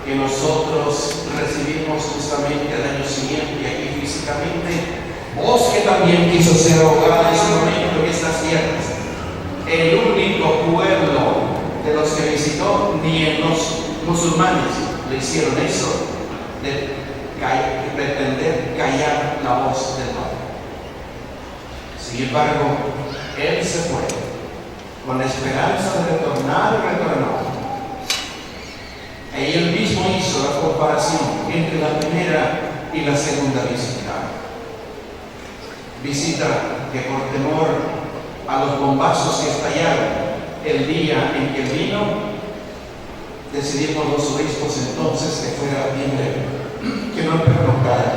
que nosotros recibimos justamente al año siguiente aquí físicamente, voz que también quiso ser ahogada en ese momento en estas tierras. El único pueblo de los que visitó, ni en los musulmanes le hicieron eso, de pretender callar la voz del Papa. Sin embargo, él se fue con la esperanza de retornar y retornó. Y él mismo hizo la comparación entre la primera y la segunda visita. Visita que por temor a los bombazos que estallaron el día en que vino, decidimos los obispos entonces que fuera bien breve, que no prolongara.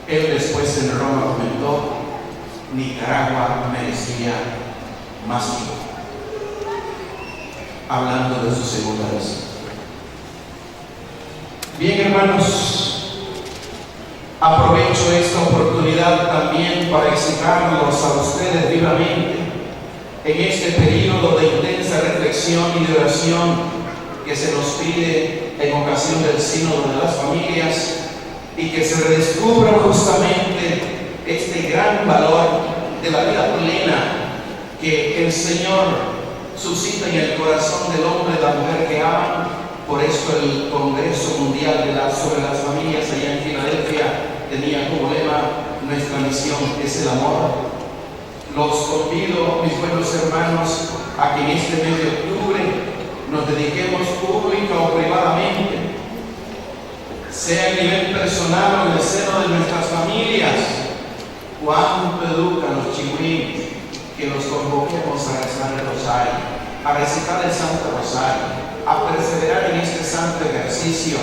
Él después en Roma comentó: Nicaragua merecía más tiempo, hablando de su segunda vez. Bien, hermanos, aprovecho esta oportunidad también para excitarlos a ustedes vivamente en este periodo de intensa reflexión y de oración que se nos pide en ocasión del Sínodo de las Familias, y que se redescubra justamente este gran valor de la vida plena que el Señor suscita en el corazón del hombre y la mujer que aman. Por esto el Congreso Mundial sobre las Familias allá en Filadelfia tenía como lema: nuestra misión es el amor. Los convido, mis buenos hermanos, a que en este mes de octubre nos dediquemos pública o privadamente, sea a nivel personal o en el seno de nuestras familias. Cuánto educan los chihuines que nos convoquemos a rezar el rosario, a recitar el Santo Rosario, a perseverar en este santo ejercicio,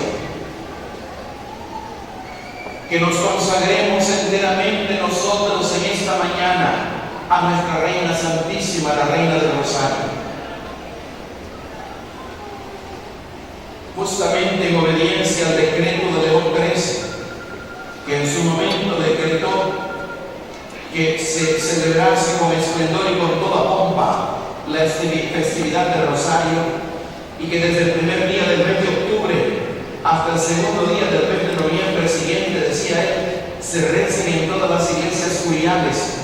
que nos consagremos enteramente nosotros en esta mañana a nuestra Reina Santísima, la Reina del Rosario. Justamente en obediencia al decreto de León XIII, que en su momento decretó que se celebrase con esplendor y con toda pompa la festividad del Rosario, y que desde el primer día del mes de octubre hasta el segundo día del mes de noviembre siguiente, decía él, se recen en todas las iglesias curiales,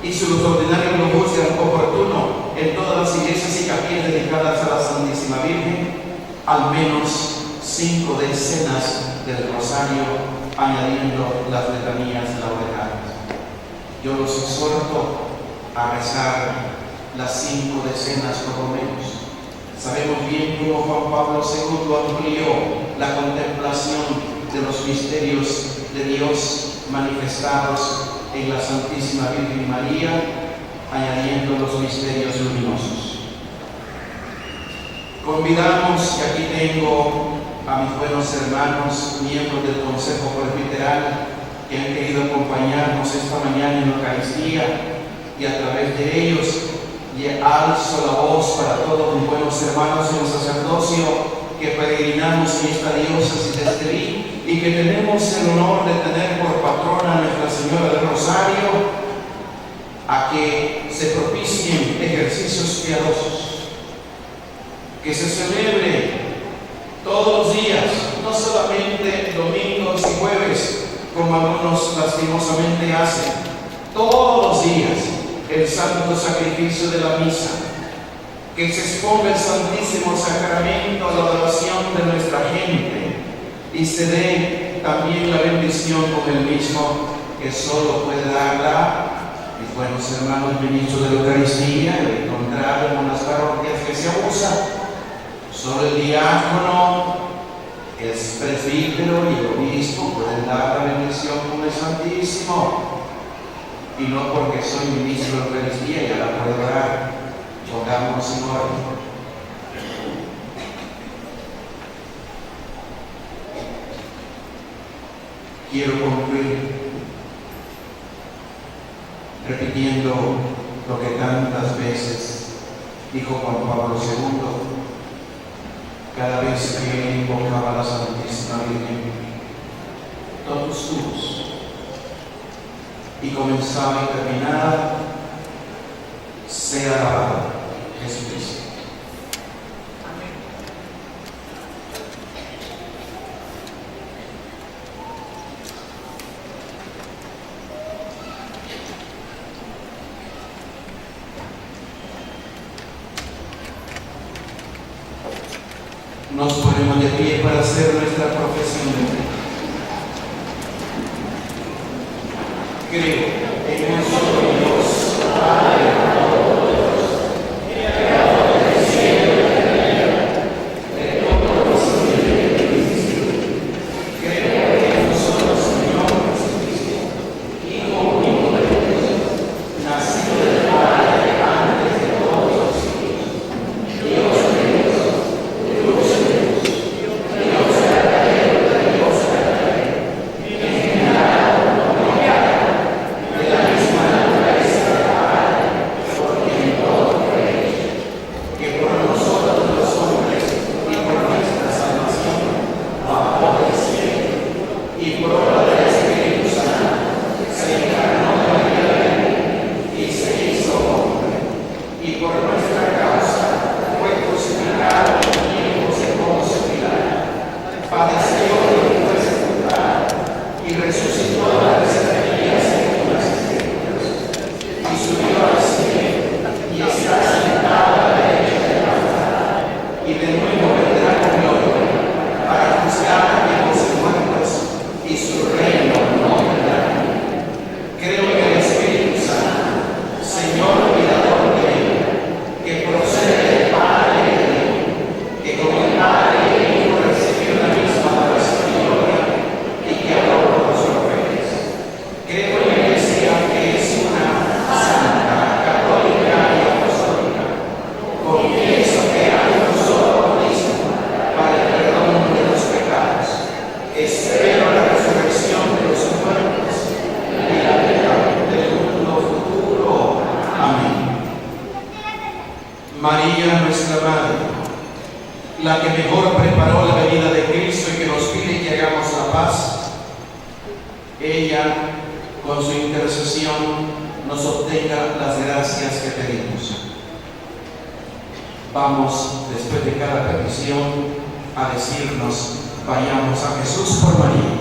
y si los ordinarios lo juzgan oportuno, en todas las iglesias y capillas dedicadas a la Santísima Virgen, al menos 5 decenas del rosario, añadiendo las letanías lauretales. Yo los exhorto a rezar las 5 decenas por lo menos. Sabemos bien cómo Juan Pablo II amplió la contemplación de los misterios de Dios manifestados en la Santísima Virgen María, añadiendo los misterios luminosos. Convidamos, y aquí tengo a mis buenos hermanos, miembros del Consejo Presbiteral, que han querido acompañarnos esta mañana en la Eucaristía, y a través de ellos alzo la voz para todos mis buenos hermanos en el sacerdocio que peregrinamos en esta diócesis de Estelí, y que tenemos el honor de tener por patrona a Nuestra Señora del Rosario, a que se propicien ejercicios piadosos, que se celebre todos los días, no solamente domingos y jueves, como algunos lastimosamente hacen, todos los días el santo sacrificio de la misa, que se exponga el Santísimo Sacramento a la adoración de nuestra gente, y se dé también la bendición con el mismo, que solo puede darla mis buenos hermanos ministros de la Eucaristía. He encontrado en unas parroquias que se abusa. Solo el diácono, el presbítero y el obispo pueden dar la bendición con el Santísimo, y no porque soy ministro de la Eucaristía ya la puedo dar. Pongamos en orden. Quiero concluir repitiendo lo que tantas veces dijo Juan Pablo II cada vez que él invocaba a la Santísima Virgen: totus tuus, y comenzaba y terminaba: sea alabado Jesucristo. Nos ponemos de pie para hacer nuestra profesión de fe. Creo en un solo Dios, Padre Todopoderoso, Creador del cielo y de la tierra, de todo lo visible y lo invisible. Creo en un solo Señor Jesucristo, Hijo único de Dios, nacido del Padre antes de todos los siglos, Dios de Dios, luz de luz, Dios verdadero de Dios verdadero, engendrado preparó la venida de Cristo y que nos pide que hagamos la paz, ella, con su intercesión, nos obtenga las gracias que pedimos. Vamos, después de cada petición, a decirnos: vayamos a Jesús por María.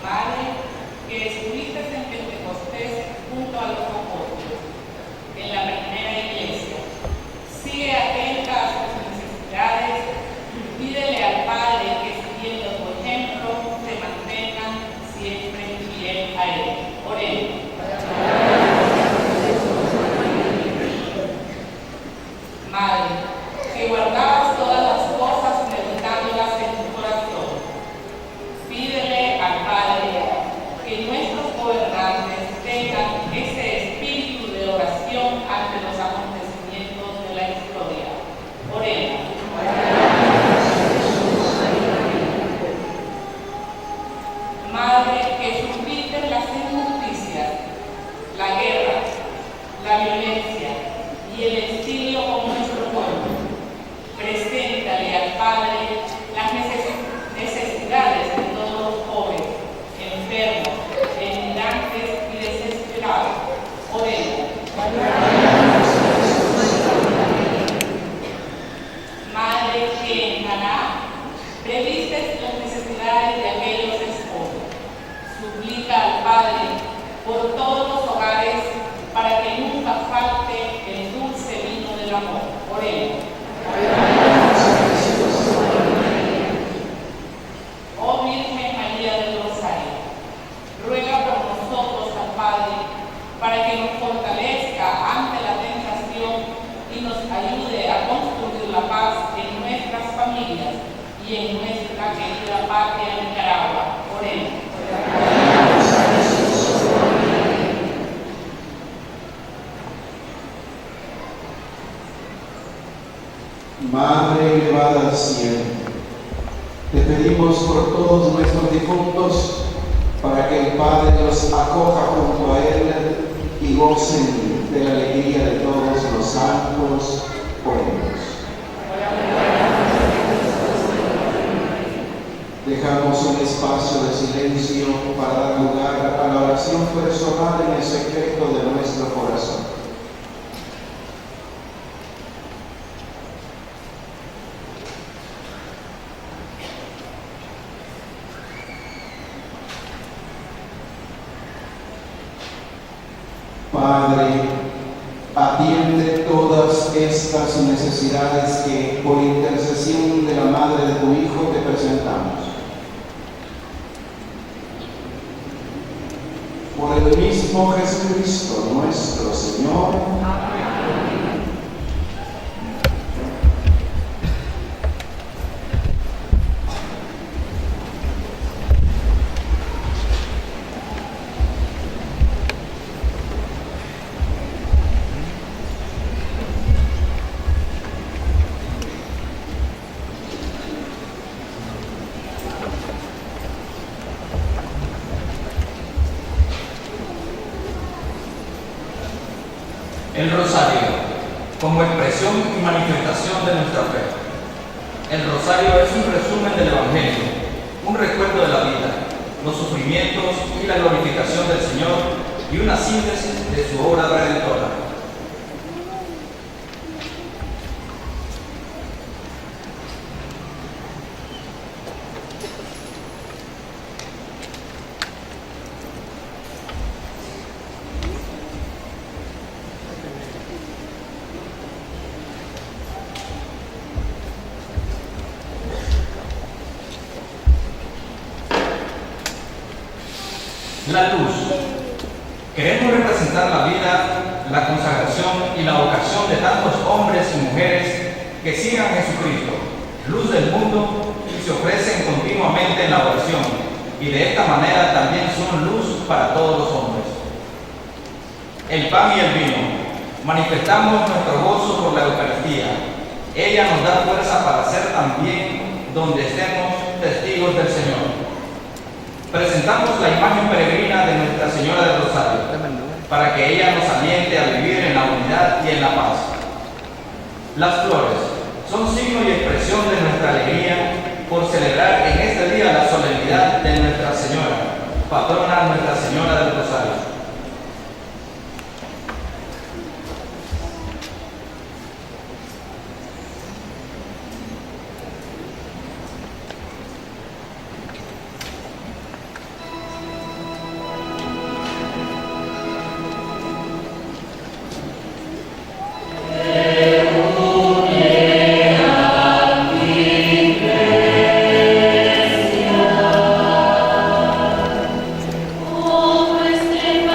Madre, que estuviste en Pentecostés junto a los apóstoles, en la primera iglesia, sigue atenta a sus necesidades, pídele al Padre que, siguiendo tu ejemplo, se mantengan siempre fiel a Él. Oremos. Madre, que guardabas todas las cosas meditándolas en tu corazón, pídele al Padre que nuestros gobernantes tengan ese espíritu de oración ante los acontecimientos de la historia. Oremos. Madre, que sufriste las injusticias, la guerra, la violencia y el exilio con nuestro pueblo, preséntale al Padre las necesidades de todos los pobres, enfermos, emigrantes y desesperados. Oremos. Madre, que en Caná previste las necesidades de aquellos esposos, suplica al Padre por todos los hogares para que nunca falte el dulce vino del amor. Oremos. Oh Virgen María del Rosario, ruega por nosotros al Padre para que nos fortalezca ante la tentación y nos ayude a construir la paz en nuestras familias y en nuestra querida patria Nicaragua. Oremos. Madre elevada al cielo, te pedimos por todos nuestros difuntos, para que el Padre los acoja junto a Él y gocen de la alegría de todos los santos. Oremos. Dejamos un espacio de silencio para dar lugar a la oración personal en el secreto de nuestro corazón. Padre, atiende todas estas necesidades que, por intercesión de la Madre de tu Hijo, te presentamos. Por el mismo Jesucristo nuestro Señor. El rosario, como expresión y manifestación de nuestra fe. El rosario es un resumen del Evangelio, un recuerdo de la vida, los sufrimientos y la glorificación del Señor y una síntesis de su obra redentora. La luz. Queremos representar la vida, la consagración y la vocación de tantos hombres y mujeres que sigan a Jesucristo, luz del mundo, y se ofrecen continuamente en la oración, y de esta manera también son luz para todos los hombres. El pan y el vino. Manifestamos nuestro gozo por la Eucaristía. Ella nos da fuerza para hacer también, donde estemos, testigos del Señor. Presentamos la imagen peregrina de Nuestra Señora del Rosario, para que ella nos aliente a vivir en la unidad y en la paz. Las flores son signo y expresión de nuestra alegría por celebrar en este día la solemnidad de Nuestra Señora, patrona Nuestra Señora del Rosario. Oh, nuestra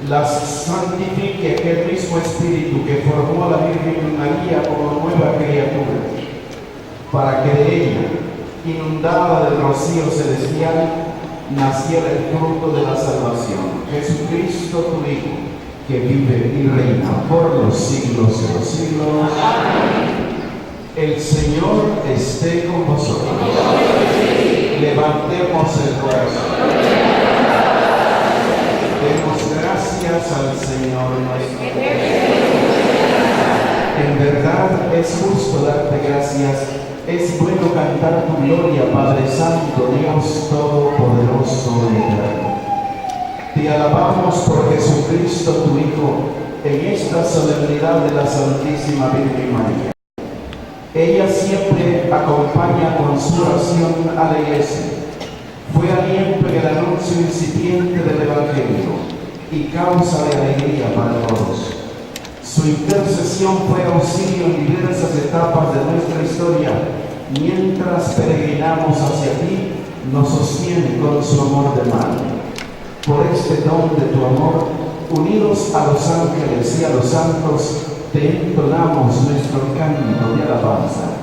las santifique aquel mismo Espíritu que formó a la Virgen María como nueva criatura, para que de ella, inundada del rocío celestial, naciera el fruto de la salvación, Jesucristo tu Hijo, que vive y reina por los siglos de los siglos. Amén. El Señor esté con vosotros. Levantemos el corazón. Demos gracias al Señor nuestro. En verdad es justo darte gracias. Es bueno cantar tu gloria, Padre Santo, Dios Todopoderoso y eterno. Te alabamos por Jesucristo, tu Hijo, en esta solemnidad de la Santísima Virgen María. Ella siempre acompaña con su oración a la Iglesia. Fue aliento en el anuncio incipiente del Evangelio y causa de alegría para todos. Su intercesión fue auxilio en diversas etapas de nuestra historia. Mientras peregrinamos hacia ti, nos sostiene con su amor de madre. Por este don de tu amor, unidos a los ángeles y a los santos, te entonamos nuestro canto de alabanza.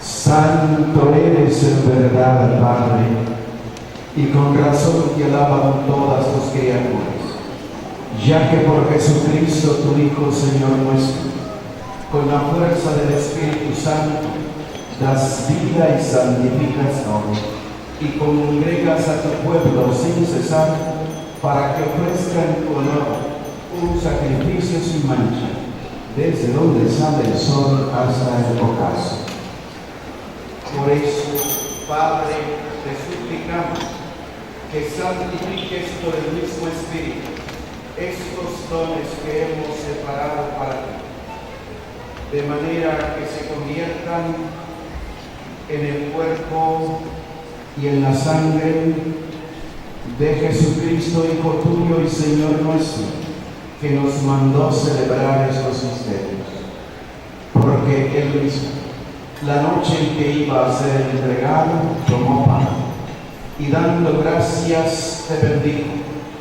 Santo eres en verdad, Padre, y con razón te alaban todas tus criaturas, ya que por Jesucristo, tu Hijo, Señor nuestro, con la fuerza del Espíritu Santo, das vida y santificas todo, y congregas a tu pueblo sin cesar, para que ofrezca en tu honor un sacrificio sin mancha, desde donde sale el sol hasta el ocaso. Por eso, Padre, te suplicamos que santifiques por el mismo Espíritu estos dones que hemos separado para ti, de manera que se conviertan en el cuerpo y en la sangre de Jesucristo, Hijo tuyo y Señor nuestro, que nos mandó celebrar estos misterios. Porque Él mismo, la noche en que iba a ser entregado, tomó pan y dando gracias te bendijo,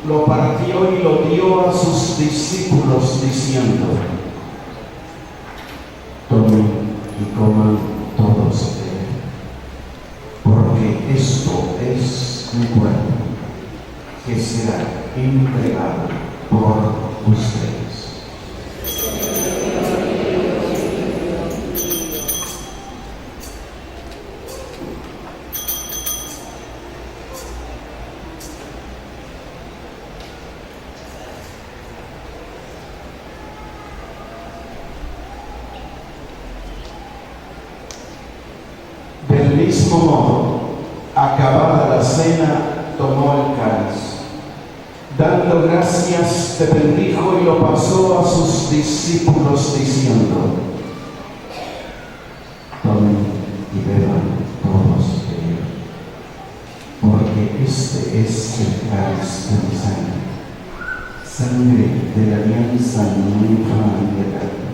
lo partió y lo dio a sus discípulos diciendo: tomen y coman todos de él, porque esto es mi cuerpo, que será entregado por ustedes. Del mismo modo, acabada la cena, tomó el cáliz. Dando gracias, te bendijo y lo pasó a sus discípulos diciendo: tomen y beban todos de él, este es el cáliz de mi sangre, sangre de la alianza nueva y eterna,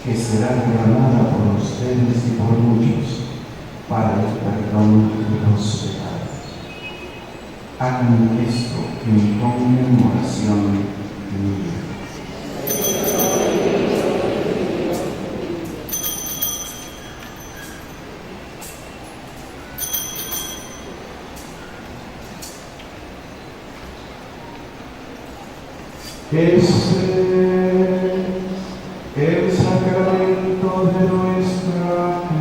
que será derramada por ustedes y por muchos para el perdón de los pecados. Hagan esto en conmemoración mía. Este es el sacramento de nuestra fe.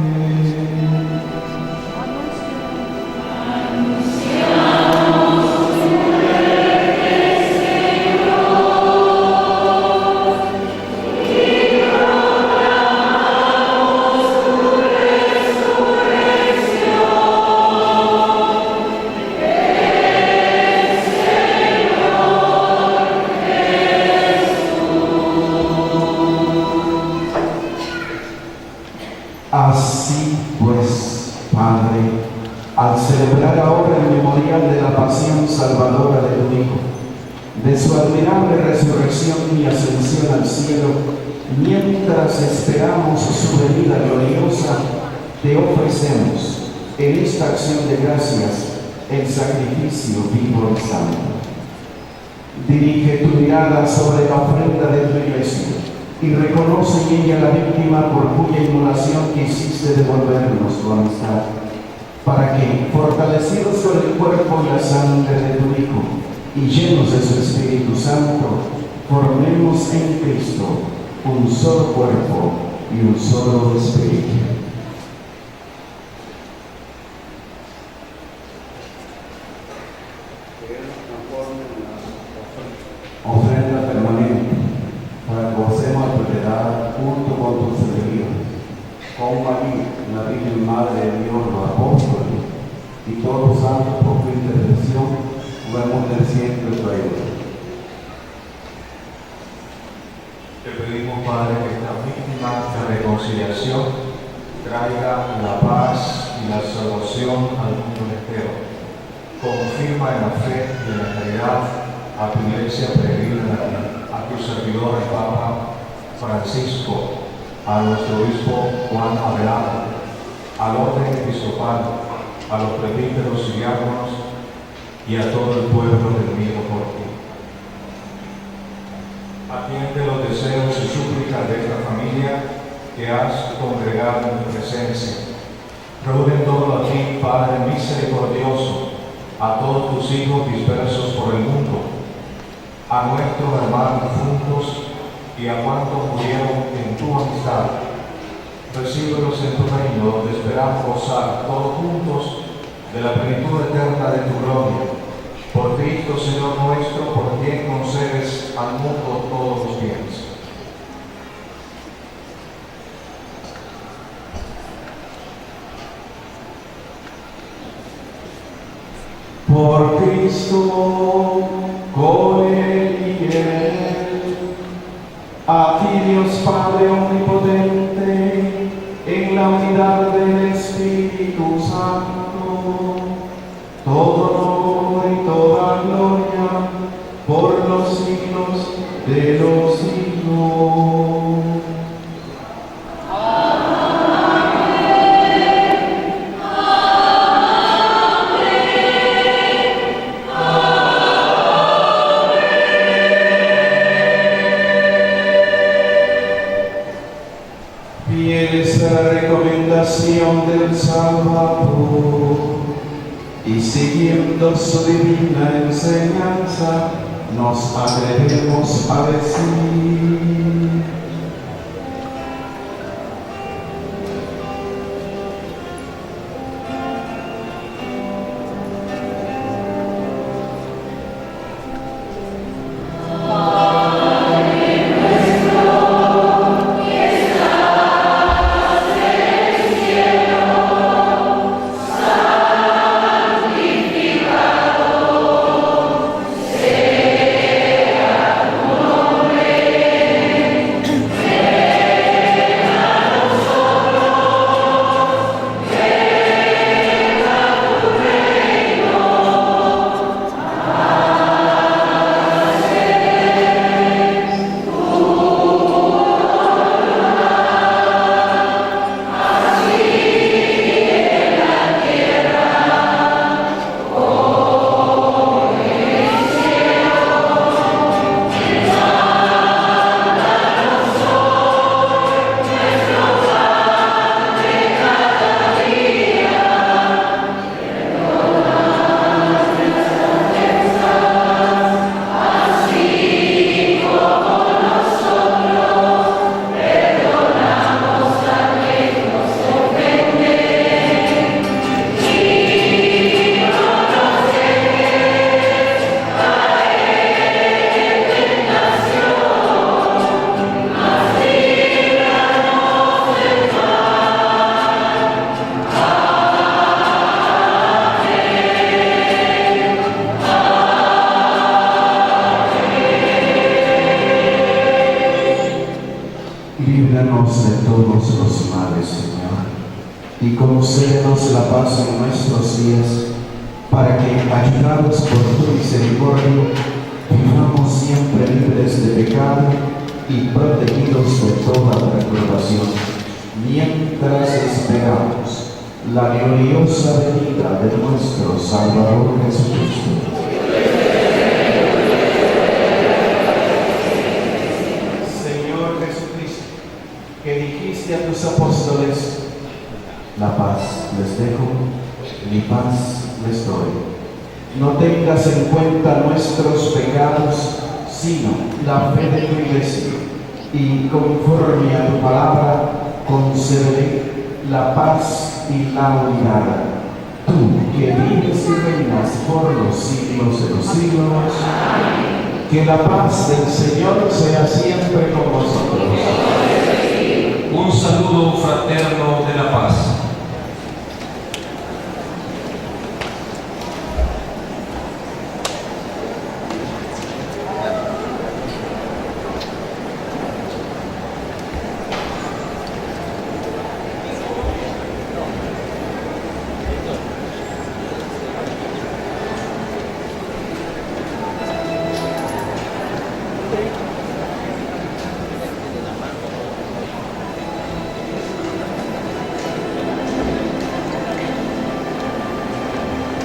Así pues, Padre, al celebrar ahora el memorial de la pasión salvadora de tu Hijo, de su admirable resurrección y ascensión al cielo, mientras esperamos su venida gloriosa, te ofrecemos en esta acción de gracias el sacrificio vivo y santo. Dirige tu mirada sobre la ofrenda de tu iglesia y reconoce en ella la víctima por cuya inmolación quisiste devolvernos tu amistad, para que, fortalecidos por el cuerpo y la sangre de tu Hijo y llenos de su Espíritu Santo, formemos en Cristo un solo cuerpo y un solo espíritu. Ofrenda permanente, para que gocemos de tu heredad junto con tus elegidos, con María, la Virgen Madre de Dios, los apóstoles y todos los santos por tu intercesión, jugamos del cielo tu ayuda. Te pedimos, Padre, que esta víctima de reconciliación traiga la paz y la salvación al mundo entero. Confirma en la fe y en la caridad a tu iglesia peregrina, a tu servidor, el Papa Francisco, a nuestro obispo Juan Abelardo, al orden episcopal, a los presbíteros y diáconos y a todo el pueblo redimido por ti. Atiende los deseos y súplicas de esta familia que has congregado en tu presencia. Reúne todo a ti, Padre misericordioso, a todos tus hijos dispersos por el mundo, a nuestros hermanos juntos y a cuantos murieron en tu amistad. Recíbelos en tu reino, donde esperamos gozar todos juntos de la plenitud eterna de tu gloria. Por Cristo, Señor nuestro, por quien concedes al mundo todos los bienes. Por Cristo, con Él y Él, a ti Dios Padre omnipotente, en la unidad del Espíritu Santo, todo honor y toda gloria por los siglos de los siglos. Fieles a la recomendación del Salvador y siguiendo su divina enseñanza, nos atrevemos a decir: la paz en nuestros días, para que, ayudados por tu misericordia, vivamos siempre libres de pecado y protegidos de toda perturbación, mientras esperamos la gloriosa venida de nuestro Salvador Jesucristo. Señor Jesucristo, que dijiste a tus apóstoles: la paz les dejo, mi paz les doy. No tengas en cuenta nuestros pecados, sino la fe de tu Iglesia, y conforme a tu palabra, concédele la paz y la unidad. Tú, que vives y reinas por los siglos de los siglos, que la paz del Señor sea siempre con vosotros. Un saludo fraterno de la paz.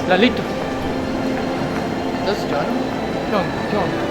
Lalito. ¿Estás claro? ¿Qué onda?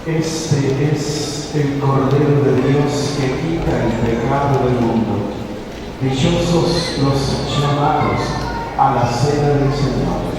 Este es el Cordero de Dios que quita el pecado del mundo. Dichosos los llamados a la cena del Señor.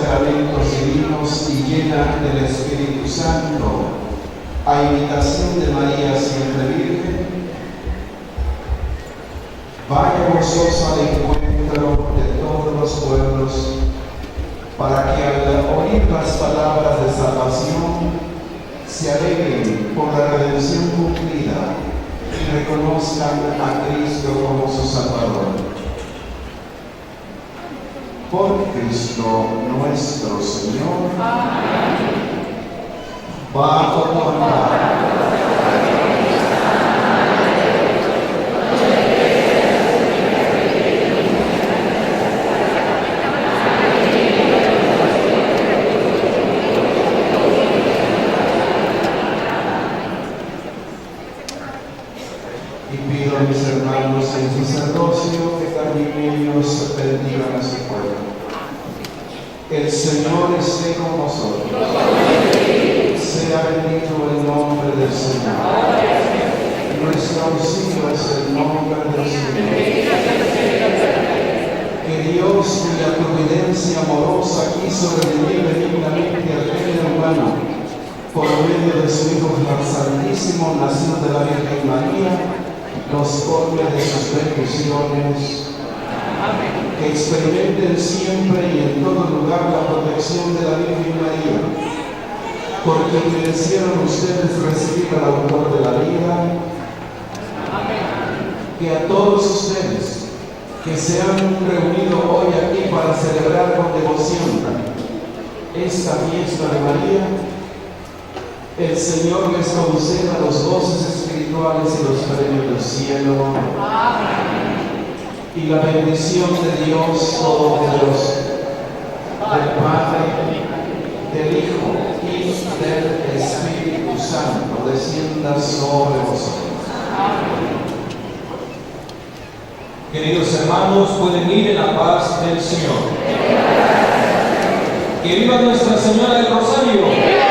sacramentos divinos y llena del Espíritu Santo, a imitación de María siempre Virgen, vaya gozosa al encuentro de todos los pueblos, para que al oír las palabras de salvación se alegren por la redención cumplida y reconozcan a Cristo como su Salvador. Por Cristo nuestro Señor, va a otorgar y pido a mis hermanos en sacerdocio que también ellos bendigan a su pueblo. El Señor esté con vosotros. Sea bendito el nombre del Señor. Nuestro auxilio es el nombre del Señor. Que Dios, cuya providencia amorosa quiso redimir benignamente al género humano por medio de su Hijo Santísimo, nacido de la Virgen María, nos colme de sus bendiciones. Que experimenten siempre y en todo lugar la protección de la Virgen María, porque merecieron ustedes recibir al autor de la vida. Que a todos ustedes que se han reunido hoy aquí para celebrar con devoción esta fiesta de María, el Señor les conceda los goces espirituales y los premios del cielo. Y la bendición de Dios Todopoderoso, del Padre, del Hijo y del Espíritu Santo descienda sobre vosotros. Queridos hermanos, pueden ir en la paz del Señor. Que viva Nuestra Señora del Rosario.